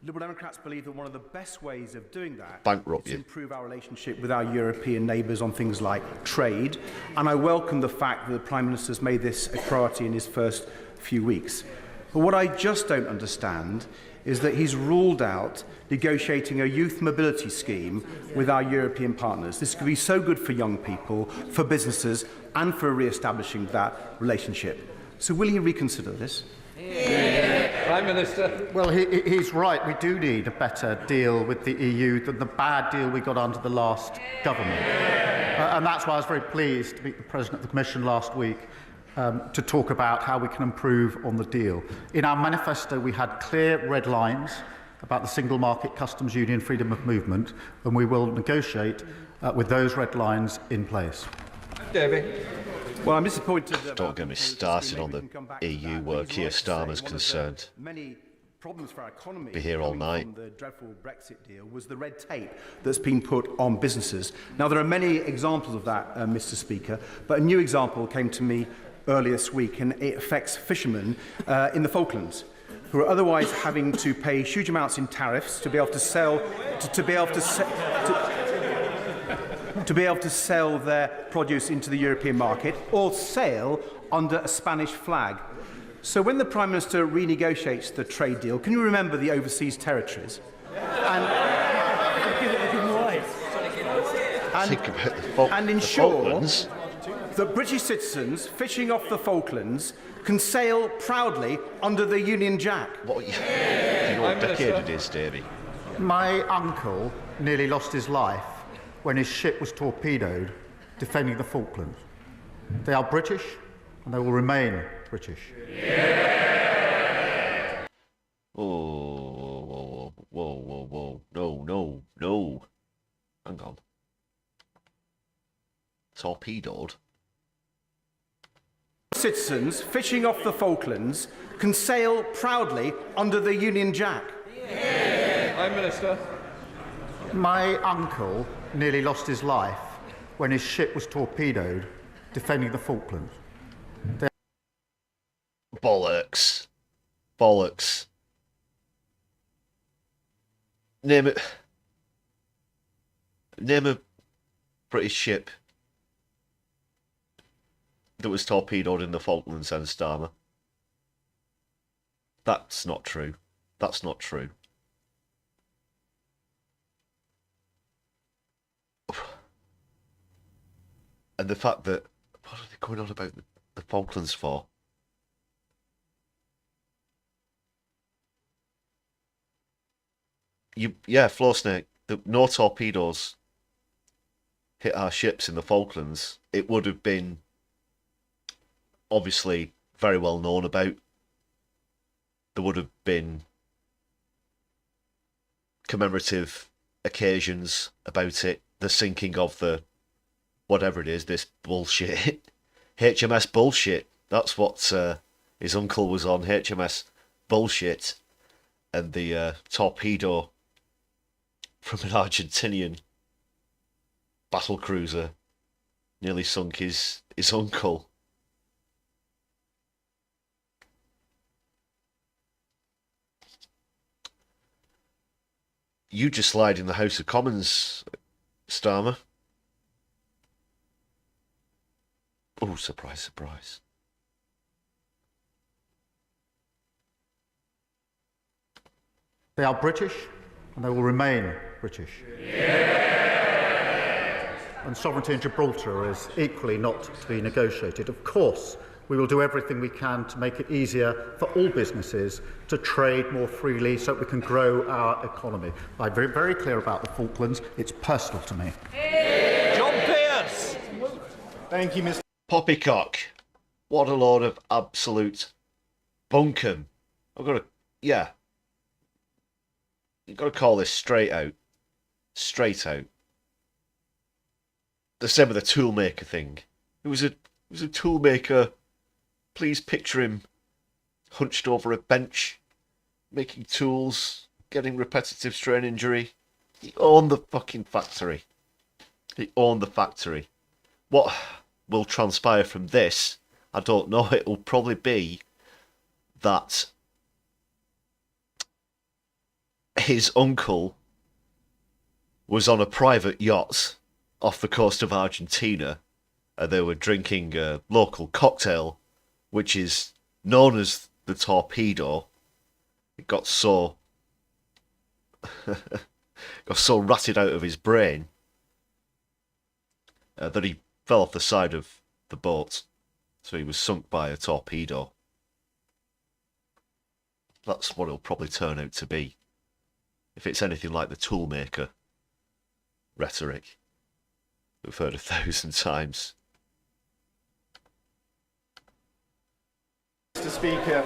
S10: Liberal Democrats believe that one of the best ways of doing that
S1: Bankrupt
S10: is
S1: you.
S10: to improve our relationship with our European neighbours on things like trade. And I welcome the fact that the Prime Minister has made this a priority in his first few weeks. But what I just don't understand is that he's ruled out negotiating a youth mobility scheme with our European partners. This could be so good for young people, for businesses, and for re-establishing that relationship. So will he reconsider this?
S5: Prime Minister.
S4: Well, he's right. We do need a better deal with the EU than the bad deal we got under the last government. And that's why I was very pleased to meet the President of the Commission last week to talk about how we can improve on the deal. In our manifesto, we had clear red lines about the single market, customs union, freedom of movement, and we will negotiate with those red lines in place.
S5: David.
S10: Well, I'm disappointed.
S1: Don't get me started on the EU where Keir Starmer's concerned.
S10: Many problems for our economy
S1: Be here all night.
S10: from the dreadful Brexit deal was the red tape that's been put on businesses. Now, there are many examples of that, Mr. Speaker, but a new example came to me earlier this week, and it affects fishermen in the Falklands, who are otherwise having to pay huge amounts in tariffs to be able to sell to be able to sell their produce into the European market or sail under a Spanish flag. So when the Prime Minister renegotiates the trade deal, can you remember the overseas territories? And ensure that British citizens fishing off the Falklands can sail proudly under the Union Jack.
S1: What you know what decade it is, Davey?
S4: My uncle nearly lost his life when his ship was torpedoed defending the Falklands. They are British, and they will remain British.
S1: torpedoed?
S10: Citizens fishing off the Falklands can sail proudly under the Union Jack.
S5: Prime Minister.
S4: My uncle nearly lost his life when his ship was torpedoed defending the Falklands.
S1: Bollocks. Bollocks. Name a British ship that was torpedoed in the Falklands, and Starmer. That's not true. That's not true. And the fact that... What are they going on about the Falklands for? Yeah, Floor Snake, no torpedoes hit our ships in the Falklands. It would have been obviously very well known about. There would have been commemorative occasions about it. The sinking of the, whatever it is, this bullshit. HMS Bullshit. That's what his uncle was on, HMS Bullshit. And the torpedo from an Argentinian battle cruiser nearly sunk his uncle. You just lied in the House of Commons, Starmer. Oh, surprise, surprise.
S4: They are British, and they will remain British. And sovereignty in Gibraltar is equally not to be negotiated. Of course, we will do everything we can to make it easier for all businesses to trade more freely so that we can grow our economy. I'm very, very clear about the Falklands. It's personal to me.
S5: John Pierce.
S10: Thank you, Mr.
S1: Poppycock. What a load of absolute bunkum. I've got to... Yeah. You've got to call this straight out. Straight out. The same with the toolmaker thing. It was a toolmaker. Please picture him hunched over a bench, making tools, getting repetitive strain injury. He owned the fucking factory. He owned the factory. What will transpire from this, I don't know. It will probably be that his uncle was on a private yacht off the coast of Argentina, and they were drinking a local cocktail, which is known as the torpedo. It got so ratted out of his brain that he fell off the side of the boat, so he was sunk by a torpedo. That's what it'll probably turn out to be, if it's anything like the toolmaker rhetoric we've heard 1,000 times.
S10: Mr. Speaker,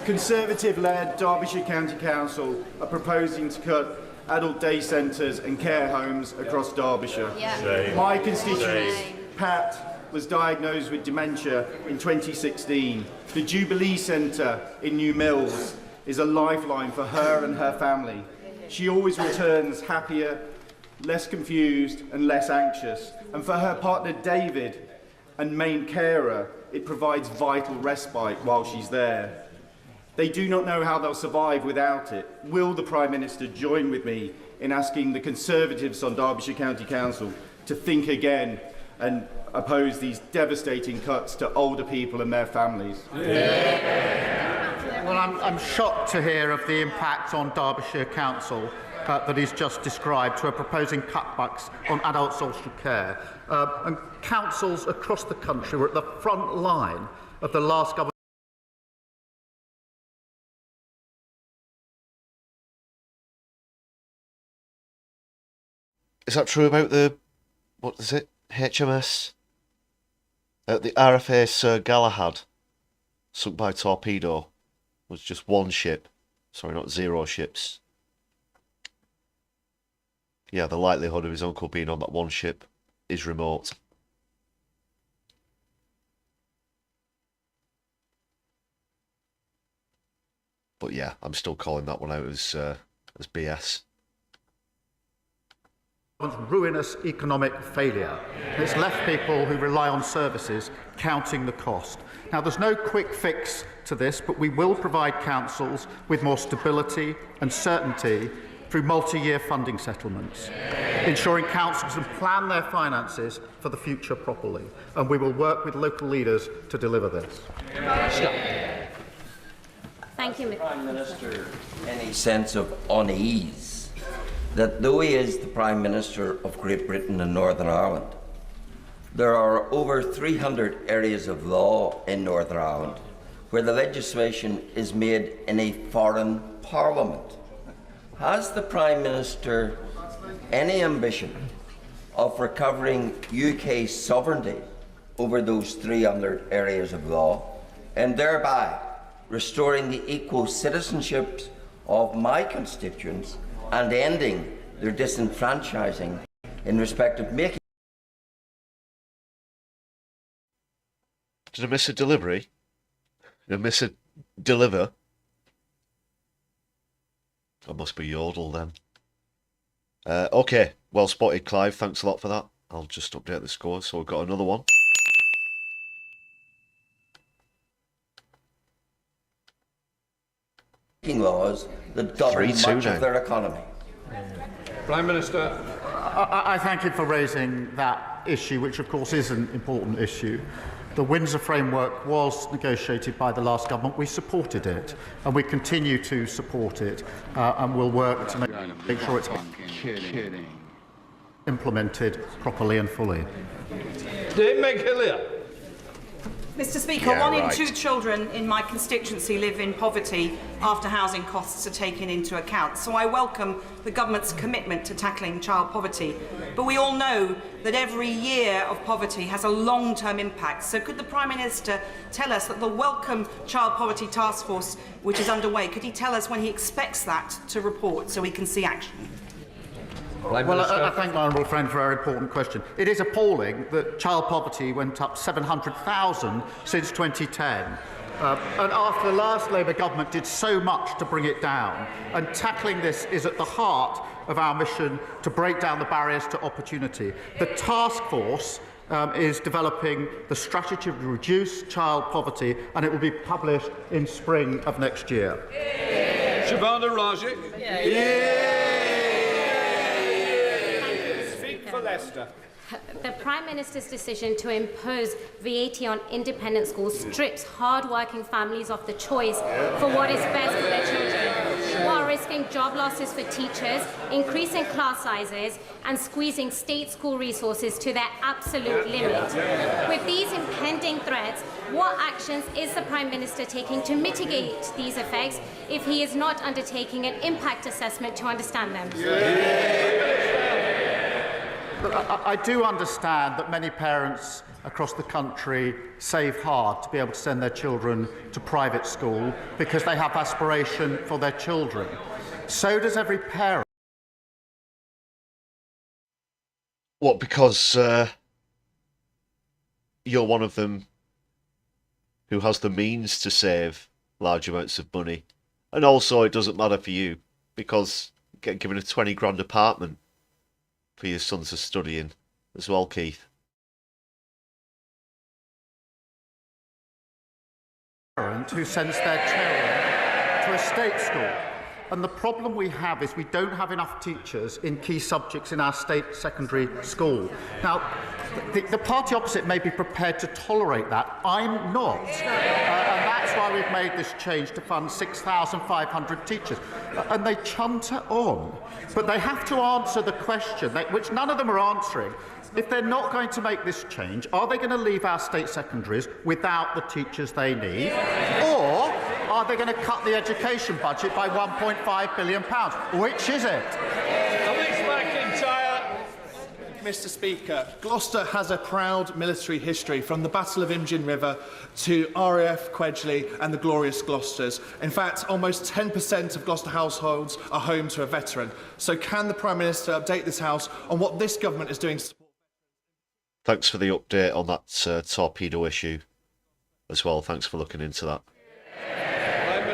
S10: Conservative-led Derbyshire County Council are proposing to cut adult day centres and care homes across Derbyshire. Yeah. My constituent, Pat, was diagnosed with dementia in 2016. The Jubilee Centre in New Mills is a lifeline for her and her family. She always returns happier, less confused and less anxious. And for her partner David and main carer, it provides vital respite while she's there. They do not know how they'll survive without it. Will the Prime Minister join with me in asking the Conservatives on Derbyshire County Council to think again and oppose these devastating cuts to older people and their families?
S4: Well, I'm shocked to hear of the impact on Derbyshire Council that he's just described, who are proposing cutbacks on adult social care. And councils across the country were at the front line of the last government.
S1: Is that true about the, what is it, HMS? The RFA Sir Galahad, sunk by torpedo, was just one ship. Sorry, not 0 ships. Yeah, the likelihood of his uncle being on that one ship is remote. But yeah, I'm still calling that one out as BS.
S4: Ruinous economic failure. It's left people who rely on services counting the cost. Now, there's no quick fix to this, but we will provide councils with more stability and certainty through multi-year funding settlements, ensuring councils can plan their finances for the future properly. And we will work with local leaders to deliver this.
S11: Thank you, Prime Minister. Any sense of unease that though he is the Prime Minister of Great Britain and Northern Ireland, there are over 300 areas of law in Northern Ireland where the legislation is made in a foreign parliament. Has the Prime Minister any ambition of recovering UK sovereignty over those 300 areas of law and thereby restoring the equal citizenship of my constituents and ending their disenfranchising in respect of making...
S1: Did I miss a delivery? Did I miss a deliver? That must be Yodel then. Okay, well spotted, Clive. Thanks a lot for that. I'll just update the score. So we've got another one.
S11: laws that govern much of their economy.
S5: Prime Minister.
S4: I thank you for raising that issue, which of course is an important issue. The Windsor framework was negotiated by the last government. We supported it, and we continue to support it, and we'll work to make sure it's implemented properly and fully.
S5: Dave McHillier.
S12: Mr. Speaker, one in two children in my constituency live in poverty after housing costs are taken into account. So I welcome the government's commitment to tackling child poverty. But we all know that every year of poverty has a long-term impact. So could the Prime Minister tell us that the Welcome Child Poverty Task Force, which is underway, could he tell us when he expects that to report so we can see action?
S4: Well, I thank my honourable friend for a very important question. It is appalling that child poverty went up 700,000 since 2010. And after the last Labour government did so much to bring it down, and tackling this is at the heart of our mission to break down the barriers to opportunity. The task force is developing the strategy to reduce child poverty, and it will be published in spring of next year.
S5: Shabana Raji.
S10: Leicester.
S11: The Prime Minister's decision to impose VAT on independent schools strips hard-working families of the choice for what is best for their children, while risking job losses for teachers, increasing class sizes, and squeezing state school resources to their absolute limit. With these impending threats, what actions is the Prime Minister taking to mitigate these effects if he is not undertaking an impact assessment to understand them?
S4: I do understand that many parents across the country save hard to be able to send their children to private school because they have aspiration for their children. So does every parent.
S1: What, because you're one of them who has the means to save large amounts of money? And also it doesn't matter for you because you get given a 20 grand apartment for your sons to study in as well, Keith.
S4: Parent who sends their children to a state school. And the problem we have is we don't have enough teachers in key subjects in our state secondary school. Now, the party opposite may be prepared to tolerate that. I'm not. And that's why we've made this change to fund 6,500 teachers. And they chunter on. But they have to answer the question, which none of them are answering. If they're not going to make this change, are they going to leave our state secondaries without the teachers they need? Or are they going to cut the education budget by £1.5 billion? Which is it?
S13: Mr. Speaker, Gloucester has a proud military history, from the Battle of Imjin River to RAF Quedgley and the glorious Gloucesters. In fact, almost 10% of Gloucester households are home to a veteran. So can the Prime Minister update this House on what this government is doing to support...
S1: Thanks for the update on that torpedo issue as well. Thanks for looking into that.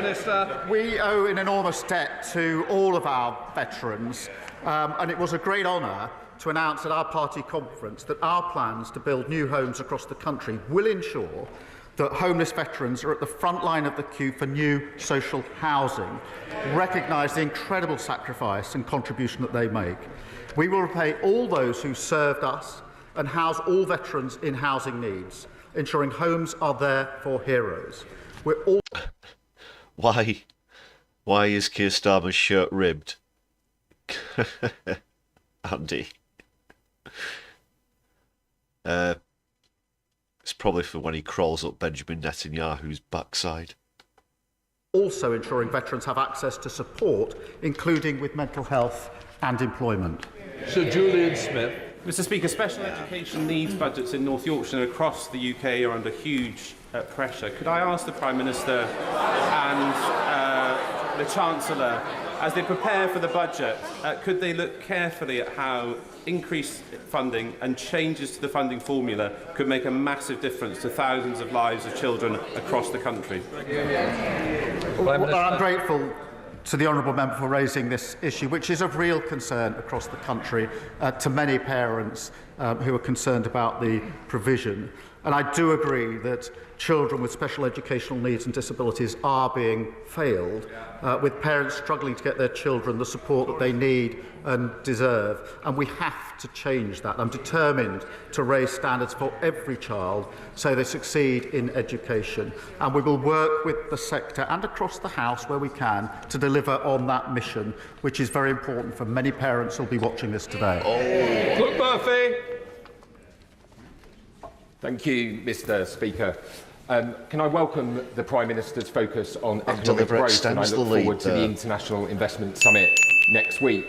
S5: Minister.
S4: We owe an enormous debt to all of our veterans, and it was a great honour to announce at our party conference that our plans to build new homes across the country will ensure that homeless veterans are at the front line of the queue for new social housing, recognise the incredible sacrifice and contribution that they make. We will repay all those who served us and house all veterans in housing needs, ensuring homes are there for heroes. We're all...
S1: Why is Keir Starmer's shirt ribbed? Andy. It's probably for when he crawls up Benjamin Netanyahu's backside.
S4: Also ensuring veterans have access to support, including with mental health and employment.
S5: Sir Julian Smith.
S14: Mr Speaker, special education needs budgets in North Yorkshire and across the UK are under huge pressure. Could I ask the Prime Minister and the Chancellor, as they prepare for the budget, could they look carefully at how increased funding and changes to the funding formula could make a massive difference to thousands of lives of children across the country?
S4: Well, I'm grateful to the honourable member for raising this issue, which is of real concern across the country to many parents who are concerned about the provision. And I do agree that children with special educational needs and disabilities are being failed, with parents struggling to get their children the support that they need and deserve. And we have to change that. I'm determined to raise standards for every child so they succeed in education. And we will work with the sector and across the House where we can to deliver on that mission, which is very important for many parents who will be watching this today.
S5: Luke Murphy.
S15: Thank you, Mr Speaker. Can I welcome the Prime Minister's focus on economic growth, and I look forward to the International Investment Summit next week.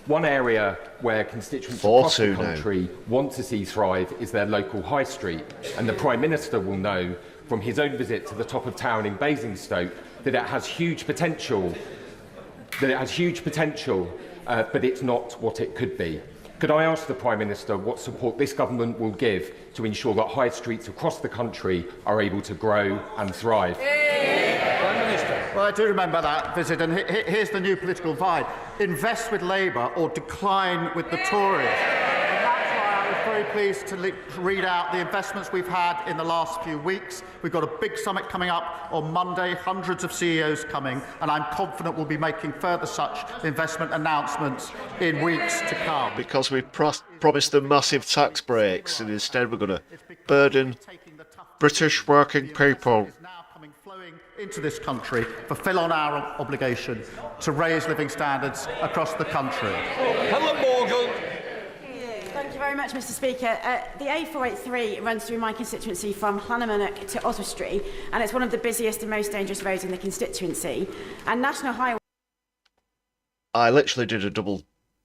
S15: One area where constituents across the country want to see thrive is their local high street, and the Prime Minister will know from his own visit to the top of town in Basingstoke that it has huge potential, but it's not what it could be. Could I ask the Prime Minister what support this government will give to ensure that high streets across the country are able to grow and thrive?
S5: Prime Minister.
S4: Well, I do remember that visit, and here's the new political divide. Invest with Labour or decline with the Tories. And that's why I was very pleased to read out the investments we've had in the last few weeks. We've got a big summit coming up on Monday, hundreds of CEOs coming, and I'm confident we'll be making further such investment announcements in weeks to come.
S1: Because we promised them massive tax breaks, and instead we're going to burden British working people
S4: into this country, fulfil on our obligation to raise living standards across the country.
S5: Helen Morgan.
S16: Thank you very much, Mr Speaker. The A483 runs through my constituency from Llanymynech to Oswestry, and it's one of the busiest and most dangerous roads in the constituency. And National Highway...
S1: I literally did a double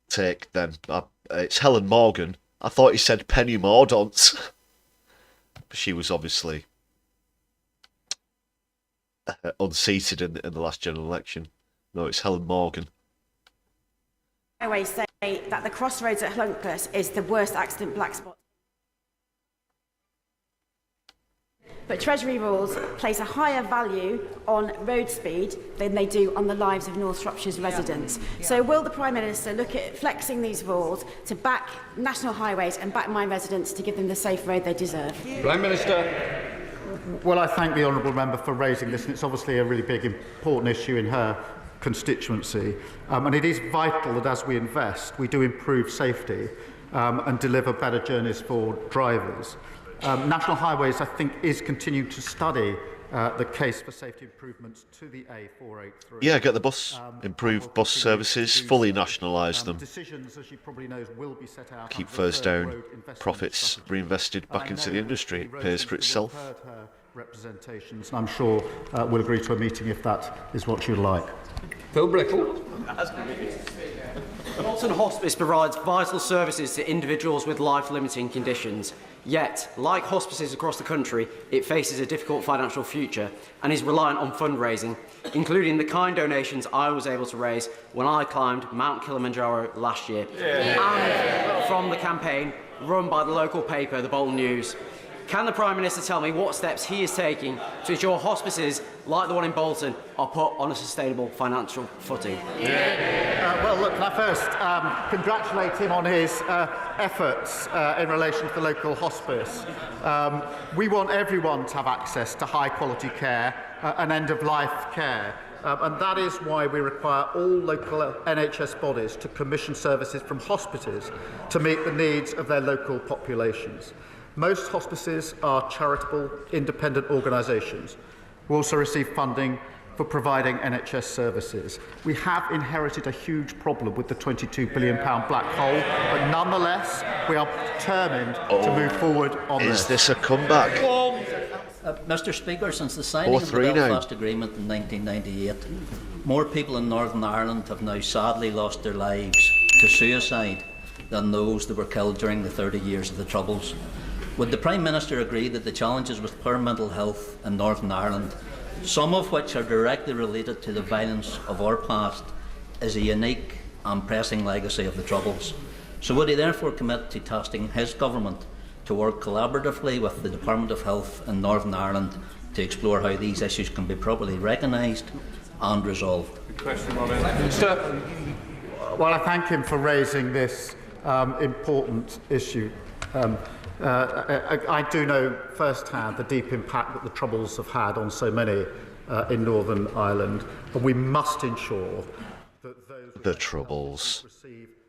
S1: take then. It's Helen Morgan. I thought he said Penny Mordaunt. She was obviously unseated in the last general election. No, it's Helen Morgan.
S16: Highways say that the crossroads at Llwnclys is the worst accident black spot. But Treasury rules place a higher value on road speed than they do on the lives of North Shropshire's residents. So will the Prime Minister look at flexing these rules to back national highways and back my residents to give them the safe road they deserve?
S5: Prime Minister.
S4: Well, I thank the honourable member for raising this, and it's obviously a really big, important issue in her constituency. And it is vital that as we invest, we do improve safety and deliver better journeys for drivers. National Highways, I think, is continuing to study the case for safety improvements to the A483.
S1: Yeah, get the bus, improve bus services, fully nationalise them.
S4: Decisions, as you probably know, will be set out.
S1: Keep fares down, profits reinvested back into the industry. It pays for itself.
S4: Representations, and I'm sure we'll agree to a meeting if that is what you'd like.
S5: Phil Brickle.
S17: Bolton Hospice provides vital services to individuals with life-limiting conditions. Yet, like hospices across the country, it faces a difficult financial future and is reliant on fundraising, including the kind donations I was able to raise when I climbed Mount Kilimanjaro last year, and from the campaign run by the local paper, the Bolton News. Can the Prime Minister tell me what steps he is taking to ensure hospices like the one in Bolton are put on a sustainable financial footing?
S4: Well, look, can I first congratulate him on his efforts in relation to the local hospice. We want everyone to have access to high-quality care and end-of-life care. And that is why we require all local NHS bodies to commission services from hospices to meet the needs of their local populations. Most hospices are charitable, independent organisations who also receive funding for providing NHS services. We have inherited a huge problem with the £22 billion black hole, but nonetheless, we are determined to move forward on this.
S1: Is this a comeback?
S18: Mr. Speaker, since the signing of the Belfast Agreement in 1998, more people in Northern Ireland have now sadly lost their lives to suicide than those that were killed during the 30 years of the Troubles. Would the Prime Minister agree that the challenges with poor mental health in Northern Ireland, some of which are directly related to the violence of our past, is a unique and pressing legacy of the Troubles? So would he therefore commit to tasking his government to work collaboratively with the Department of Health in Northern Ireland to explore how these issues can be properly recognised and resolved?
S4: Well, I thank him for raising this important issue. I do know firsthand the deep impact that the Troubles have had on so many in Northern Ireland, and we must ensure that those
S1: the Troubles.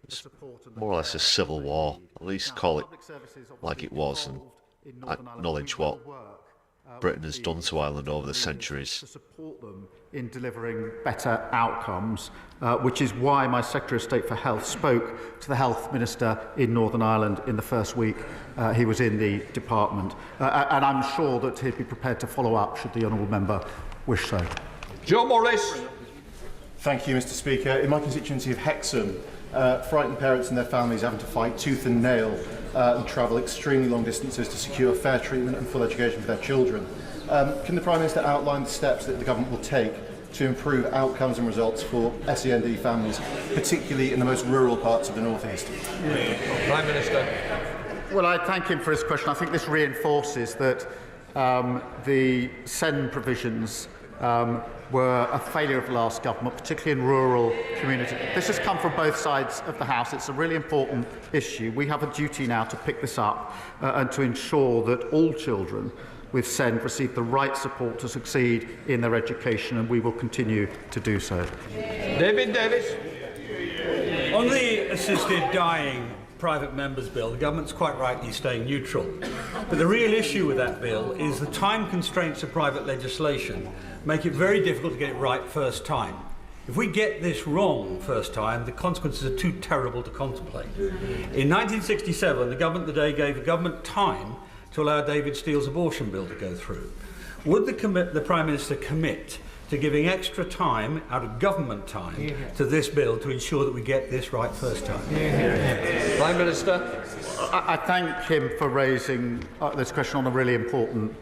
S1: It's more or less a civil war. At least call it like it was and acknowledge what Britain has done to Ireland over the centuries.
S4: To support them in delivering better outcomes, which is why my Secretary of State for Health spoke to the Health Minister in Northern Ireland in the first week he was in the department. And I'm sure that he'd be prepared to follow up should the honourable member wish so.
S5: John Morris.
S19: Thank you, Mr. Speaker. In my constituency of Hexham, frightened parents and their families having to fight tooth and nail and travel extremely long distances to secure fair treatment and full education for their children. Can the Prime Minister outline the steps that the government will take to improve outcomes and results for SEND families, particularly in the most rural parts of the North East?
S5: Prime Minister.
S4: Well, I thank him for his question. I think this reinforces that the SEND provisions were a failure of the last government, particularly in rural communities. This has come from both sides of the House. It's a really important issue. We have a duty now to pick this up and to ensure that all children with SEND receive the right support to succeed in their education, and we will continue to do so.
S5: David Davis.
S20: On the assisted dying private members' bill, the government's quite rightly staying neutral. But the real issue with that bill is the time constraints of private legislation make it very difficult to get it right first time. If we get this wrong first time, the consequences are too terrible to contemplate. In 1967, the government today gave the government time to allow David Steele's abortion bill to go through. Would the Prime Minister commit to giving extra time, out of government time, to this bill to ensure that we get this right first time?
S5: Prime Minister.
S4: I thank him for raising this question on a really important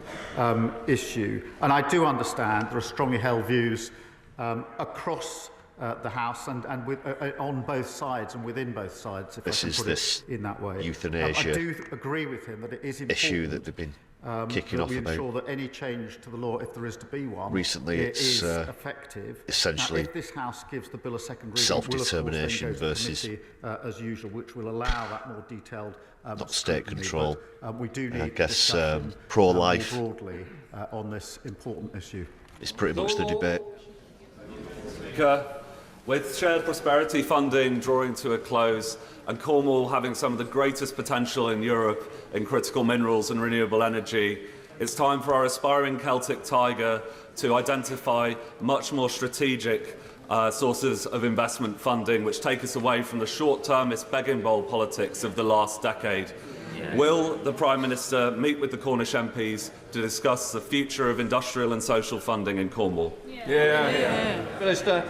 S4: issue. And I do understand there are strongly held views across the House and on both sides and within both sides, if
S1: this
S4: I
S1: is
S4: can put
S1: this
S4: it in that way.
S1: euthanasia
S4: I do agree with him that it is important
S1: issue that they've been kicking off
S4: we
S1: about.
S4: ensure that any change to the law, if there is to be one,
S1: Recently, it's
S4: is effective.
S1: essentially
S4: now, if this House gives the bill a second reading,
S1: self-determination
S4: it will, of course, then go to
S1: versus
S4: committee, as usual, which will allow that more detailed
S1: not state control.
S4: But, we do need
S1: I guess
S4: discussion,
S1: pro-life
S4: more broadly on this important issue.
S1: It's pretty much the debate.
S21: Speaker, with shared prosperity funding drawing to a close and Cornwall having some of the greatest potential in Europe in critical minerals and renewable energy, it's time for our aspiring Celtic tiger to identify much more strategic sources of investment funding which take us away from the short-termist begging bowl politics of the last decade. Will the Prime Minister meet with the Cornish MPs to discuss the future of industrial and social funding in Cornwall?
S4: Minister.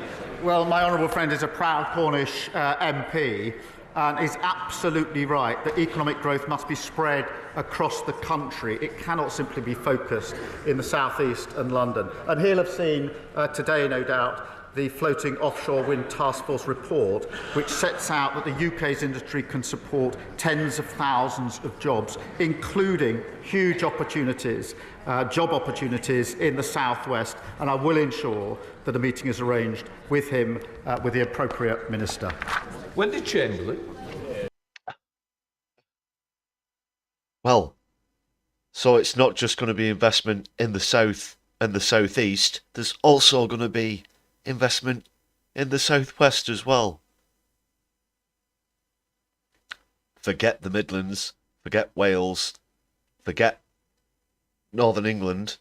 S4: Well, my honourable friend is a proud Cornish MP and is absolutely right that economic growth must be spread across the country. It cannot simply be focused in the South East and London. And he'll have seen today, no doubt, the Floating Offshore Wind Task Force report, which sets out that the UK's industry can support tens of thousands of jobs, including huge opportunities, job opportunities in the southwest, and I will ensure that a meeting is arranged with him, with the appropriate minister.
S5: Wendy Chamberlain.
S1: Well, so it's not just going to be investment in the south and the southeast, there's also going to be investment in the southwest as well. Forget the Midlands, forget Wales, forget Northern England.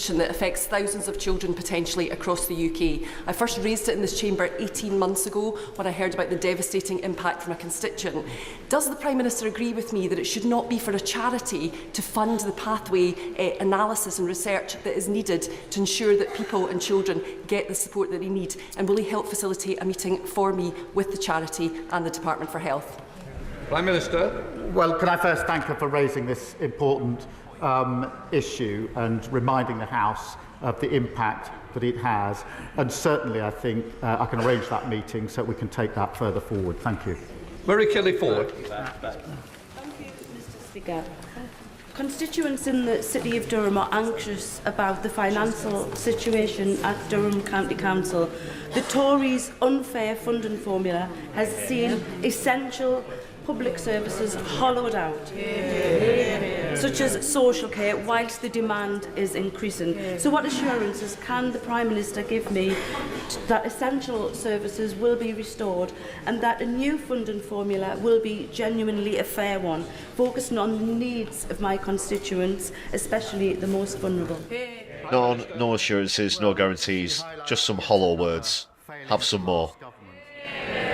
S3: That affects thousands of children potentially across the UK. I first raised it in this chamber 18 months ago when I heard about the devastating impact from a constituent. Does the Prime Minister agree with me that it should not be for a charity to fund the pathway analysis and research that is needed to ensure that people and children get the support that they need? And will he help facilitate a meeting for me with the charity and the Department for Health?
S5: Prime Minister.
S4: Well, can I first thank her for raising this important issue and reminding the House of the impact that it has. And certainly, I think I can arrange that meeting so we can take that further forward. Thank you.
S5: Murray Kelly-Ford.
S22: Thank you, Mr. Speaker. Constituents in the City of Durham are anxious about the financial situation at Durham County Council. The Tories' unfair funding formula has seen essential public services hollowed out, such as social care, whilst the demand is increasing. So what assurances can the Prime Minister give me that essential services will be restored and that a new funding formula will be genuinely a fair one, focusing on the needs of my constituents, especially the most vulnerable?
S1: No assurances, no guarantees, just some hollow words. Have some more.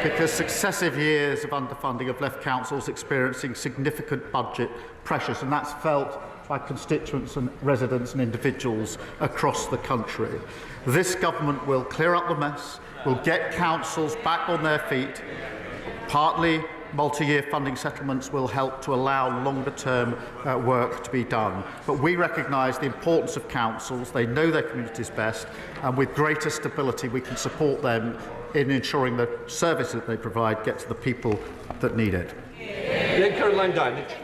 S4: Because successive years of underfunding have left councils experiencing significant budget pressures, and that's felt by constituents and residents and individuals across the country. This government will clear up the mess, will get councils back on their feet. Partly, multi-year funding settlements will help to allow longer-term work to be done. But we recognise the importance of councils. They know their communities best, and with greater stability we can support them in ensuring the service that they provide gets to the people that need it.
S5: Caroline Dinich.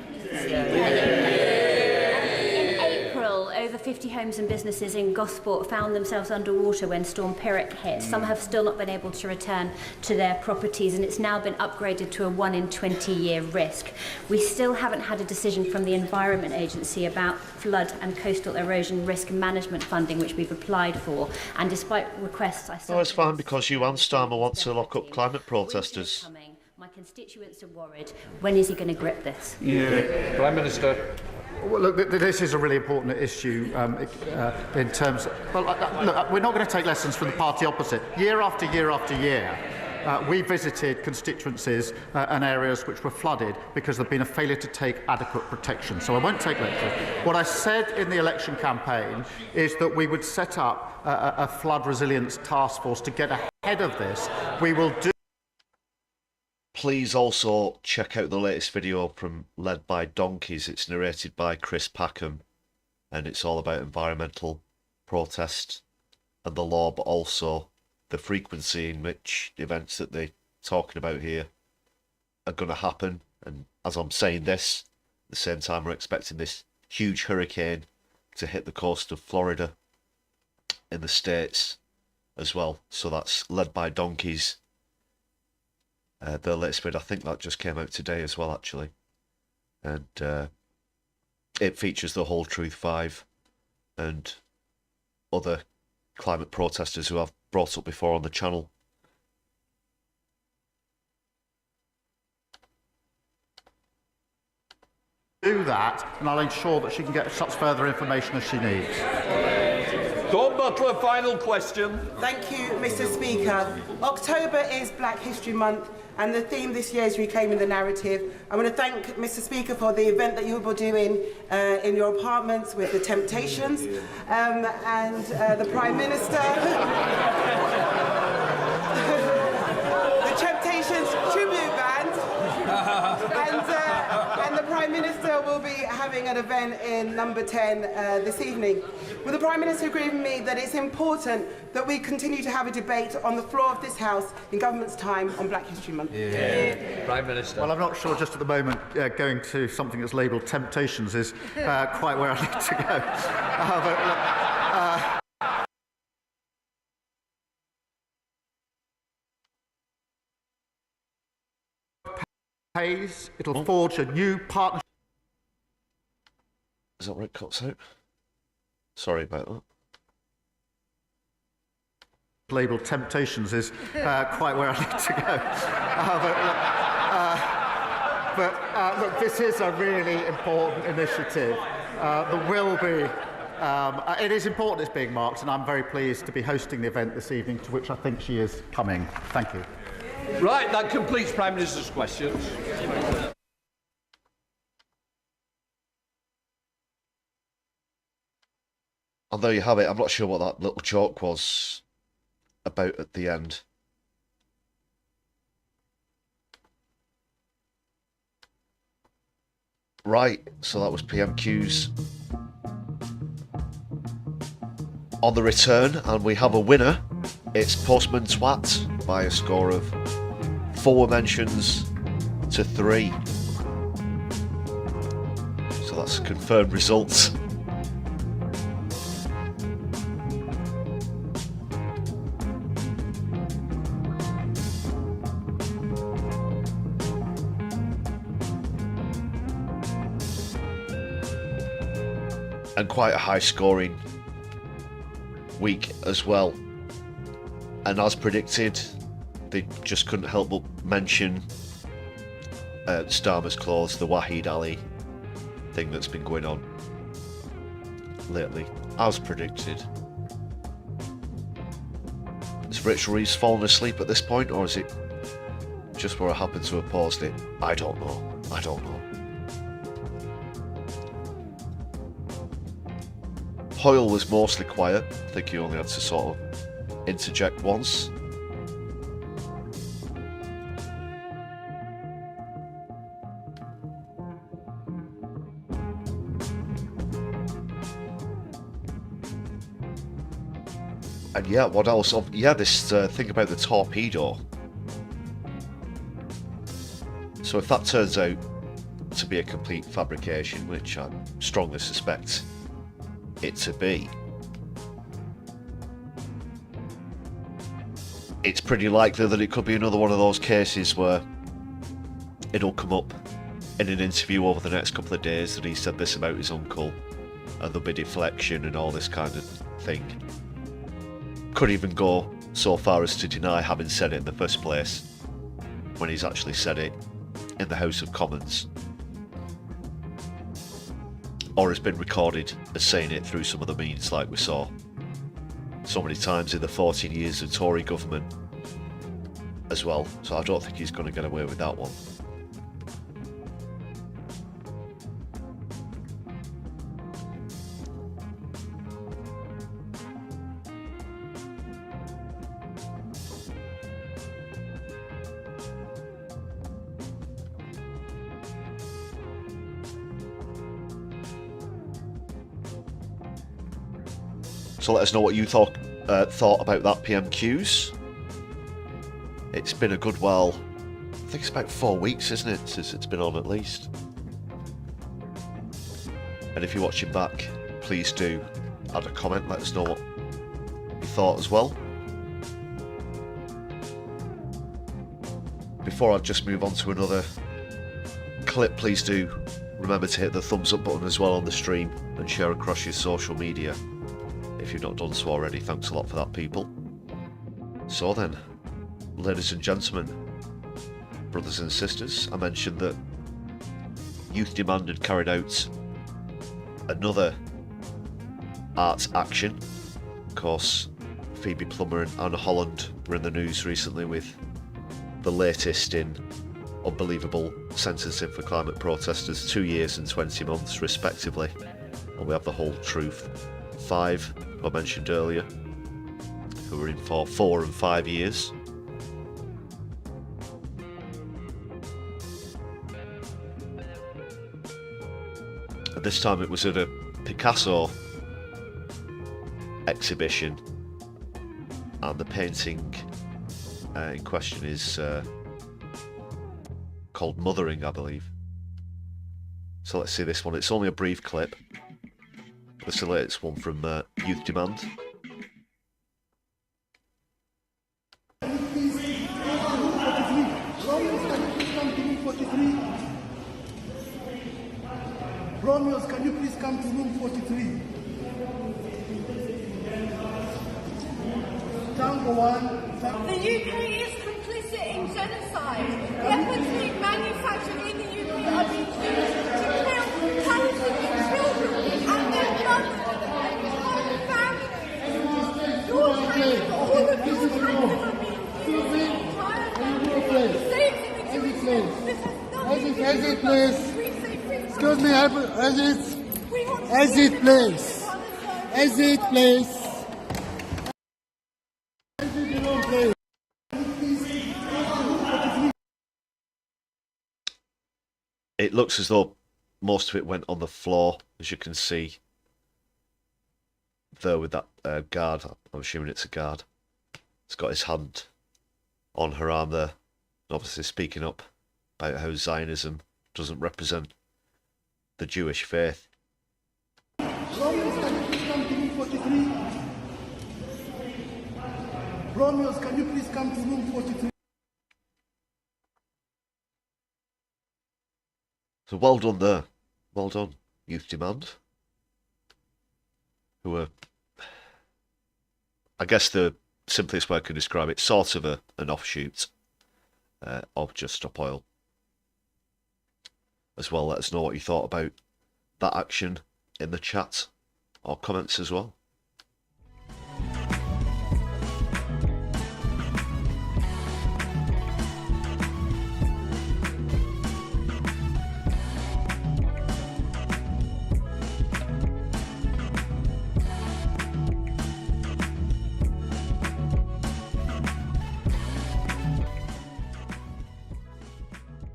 S23: In April, over 50 homes and businesses in Gosport found themselves underwater when Storm Pyrrhic hit. Some have still not been able to return to their properties, and it's now been upgraded to a 1 in 20-year risk. We still haven't had a decision from the Environment Agency about flood and coastal erosion risk management funding, which we've applied for. And despite requests,
S1: it's fine because you and Starmer want to lock up climate protesters.
S23: My constituents are worried. When is he going to grip this?
S5: Prime Minister.
S4: Well, look, this is a really important issue in terms of... Well, look, we're not going to take lessons from the party opposite. Year after year after year, we visited constituencies and areas which were flooded because there had been a failure to take adequate protection. So I won't take lectures. What I said in the election campaign is that we would set up a flood resilience task force to get ahead of this. We will do...
S1: Please also check out the latest video from Led by Donkeys. It's narrated by Chris Packham, and it's all about environmental protest and the law, but also the frequency in which the events that they're talking about here are going to happen. And as I'm saying this, at the same time we're expecting this huge hurricane to hit the coast of Florida in the States as well. So that's Led by Donkeys. The latest vid, I think that just came out today as well, actually. And it features the Whole Truth 5 and other climate protesters who I've brought up before on the channel.
S4: Do that, and I'll ensure that she can get such further information as she needs.
S5: Dawn Butler, final question.
S24: Thank you, Mr. Speaker. October is Black History Month, and the theme this year is reclaiming the narrative. I want to thank Mr. Speaker for the event that you will be doing in your apartments with the Temptations and the Prime Minister. The Temptations tribute band. And Prime Minister will be having an event in number 10 this evening. Will the Prime Minister agree with me that it's important that we continue to have a debate on the floor of this House in government's time on Black History Month?
S4: Prime Minister. Well, I'm not sure just at the moment going to something that's labelled Temptations is quite where I'd like to go. Pays, it'll forge a new partnership.
S1: Is that where it cuts out? Sorry about that.
S4: Labelled Temptations is quite where I'd like to go. Look, this is a really important initiative. There will be. It is important it's being marked, and I'm very pleased to be hosting the event this evening, to which I think she is coming. Thank you.
S5: Right, that completes Prime Minister's questions.
S1: And there you have it. I'm not sure what that little joke was about at the end. Right, so that was PMQ's on the return, and we have a winner. It's Postman Twat by a score of 4 mentions to 3. So that's confirmed results. And quite a high scoring week as well. And as predicted, they just couldn't help but mention Starmer's Clause, the Wahid Ali thing that's been going on lately, as predicted. Has Rich Reeves fallen asleep at this point, or is it just where I happened to have paused it? I don't know. I don't know. Hoyle was mostly quiet. I think he only had to sort of interject once. And yeah, what else? Oh, yeah, this thing about the torpedo. So if that turns out to be a complete fabrication, which I strongly suspect it to be, it's pretty likely that it could be another one of those cases where it'll come up in an interview over the next couple of days that he said this about his uncle, and there'll be deflection and all this kind of thing. Could even go so far as to deny having said it in the first place, when he's actually said it in the House of Commons, or has been recorded as saying it through some of the means, like we saw so many times in the 14 years of Tory government as well. So I don't think he's going to get away with that one. So let us know what you thought about that PMQs. It's been a good while. I think it's about 4 weeks, isn't it, since it's been on at least. And if you're watching back, please do add a comment. Let us know what you thought as well. Before I just move on to another clip, please do remember to hit the thumbs up button as well on the stream and share across your social media if you've not done so already. Thanks a lot for that, people. So then, ladies and gentlemen, brothers and sisters, I mentioned that Youth Demand had carried out another arts action. Of course, Phoebe Plummer and Anna Holland were in the news recently with the latest in unbelievable sentencing for climate protesters, 2 years and 20 months respectively. And we have the whole truth. 5, who I mentioned earlier, who were in for 4 and 5 years. And this time it was at a Picasso exhibition, and the painting in question is called Mothering, I believe. So let's see this one. It's only a brief clip. It's the latest one from Youth Demand.
S2: Romeos, can you please come to room 43? Tango 1.
S6: The UK is complicit in genocide. Weapons being manufactured in the UK are being used to kill Palestinian children and their mothers and whole families. Your taxes, all of your taxes are being used entirely. Save to the Jewish people. This has nothing to do with
S2: please. Excuse me, exit please. Exit please.
S1: It looks as though most of it went on the floor, as you can see there with that guard. I'm assuming it's a guard. He's got his hand on her arm there, obviously speaking up about how Zionism doesn't represent the Jewish faith.
S2: Romeos, can you please come to room 43? Romeos, can you please come to room 43?
S1: So well done there. Well done, Youth Demand. Who are, I guess the simplest way I can describe it, sort of an offshoot of Just Stop Oil. As well, let us know what you thought about that action in the chat or comments as well.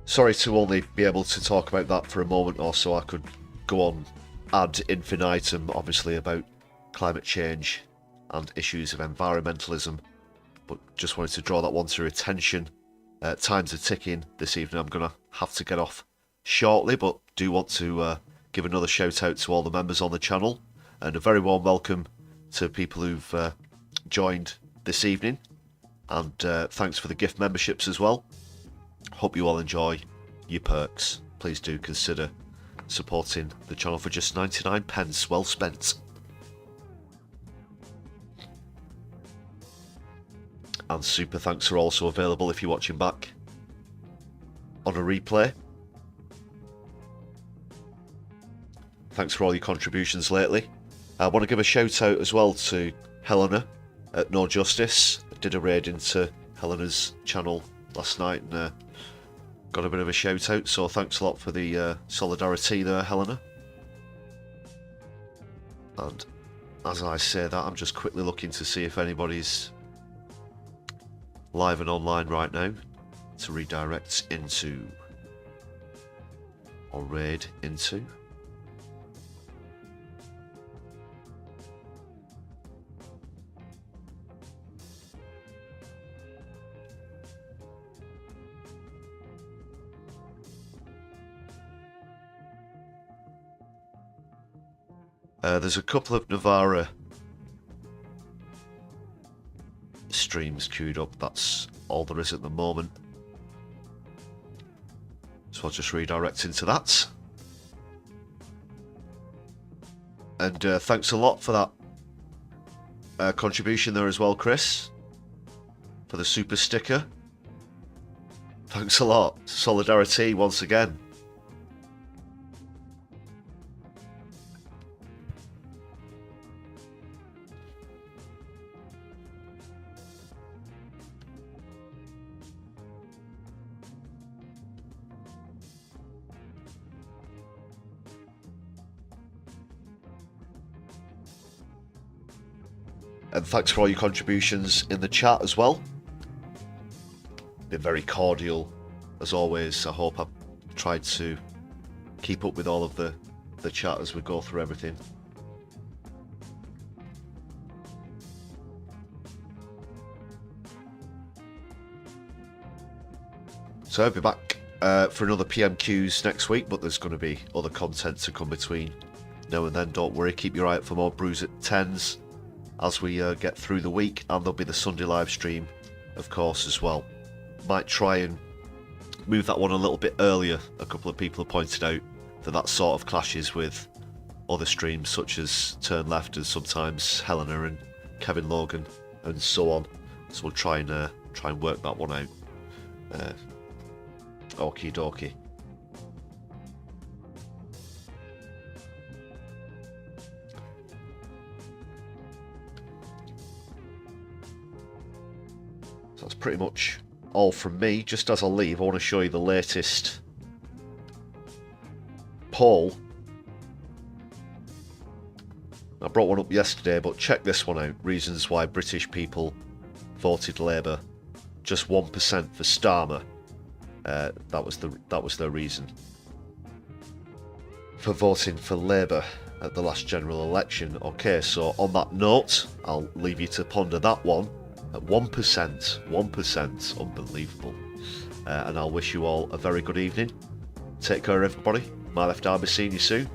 S1: Sorry to only be able to talk about that for a moment or so. I could go on ad infinitum, obviously, about climate change and issues of environmentalism, but just wanted to draw that one to your attention. Times are ticking this evening. I'm going to have to get off shortly, but do want to give another shout out to all the members on the channel, and a very warm welcome to people who've joined this evening, and thanks for the gift memberships as well. Hope you all enjoy your perks. Please do consider supporting the channel for just 99p. Well spent. And super thanks are also available if you're watching back on a replay. Thanks for all your contributions lately. I want to give a shout out as well to Helena at No Justice. I did a raid into Helena's channel last night and got a bit of a shout out, so thanks a lot for the Solidari-Tea there, Helena. And as I say that, I'm just quickly looking to see if anybody's live and online right now to redirect into or raid into. There's a couple of Navara streams queued up. That's all there is at the moment. So I'll just redirect into that. And thanks a lot for that contribution there as well, Chris, for the super sticker. Thanks a lot. Solidari-Tea once again. And thanks for all your contributions in the chat as well. Been very cordial as always. I hope I've tried to keep up with all of the the chat as we go through everything. So I'll be back for another PMQs next week, but there's going to be other content to come between now and then. Don't worry, keep your eye out for more Brews at 10s as we get through the week, and there'll be the Sunday live stream, of course, as well. Might try and move that one a little bit earlier. A couple of people have pointed out that sort of clashes with other streams such as Turn Left and sometimes Helena and Kevin Logan and so on. So we'll try and work that one out. Okie dokie. So that's pretty much all from me. Just as I leave, I want to show you the latest poll. I brought one up yesterday, but check this one out. Reasons why British people voted Labour. Just 1% for Starmer. That was their reason for voting for Labour at the last general election. Okay, so on that note, I'll leave you to ponder that one. At 1%, unbelievable. And I'll wish you all a very good evening. Take care, everybody. My Left, I'll be seeing you soon.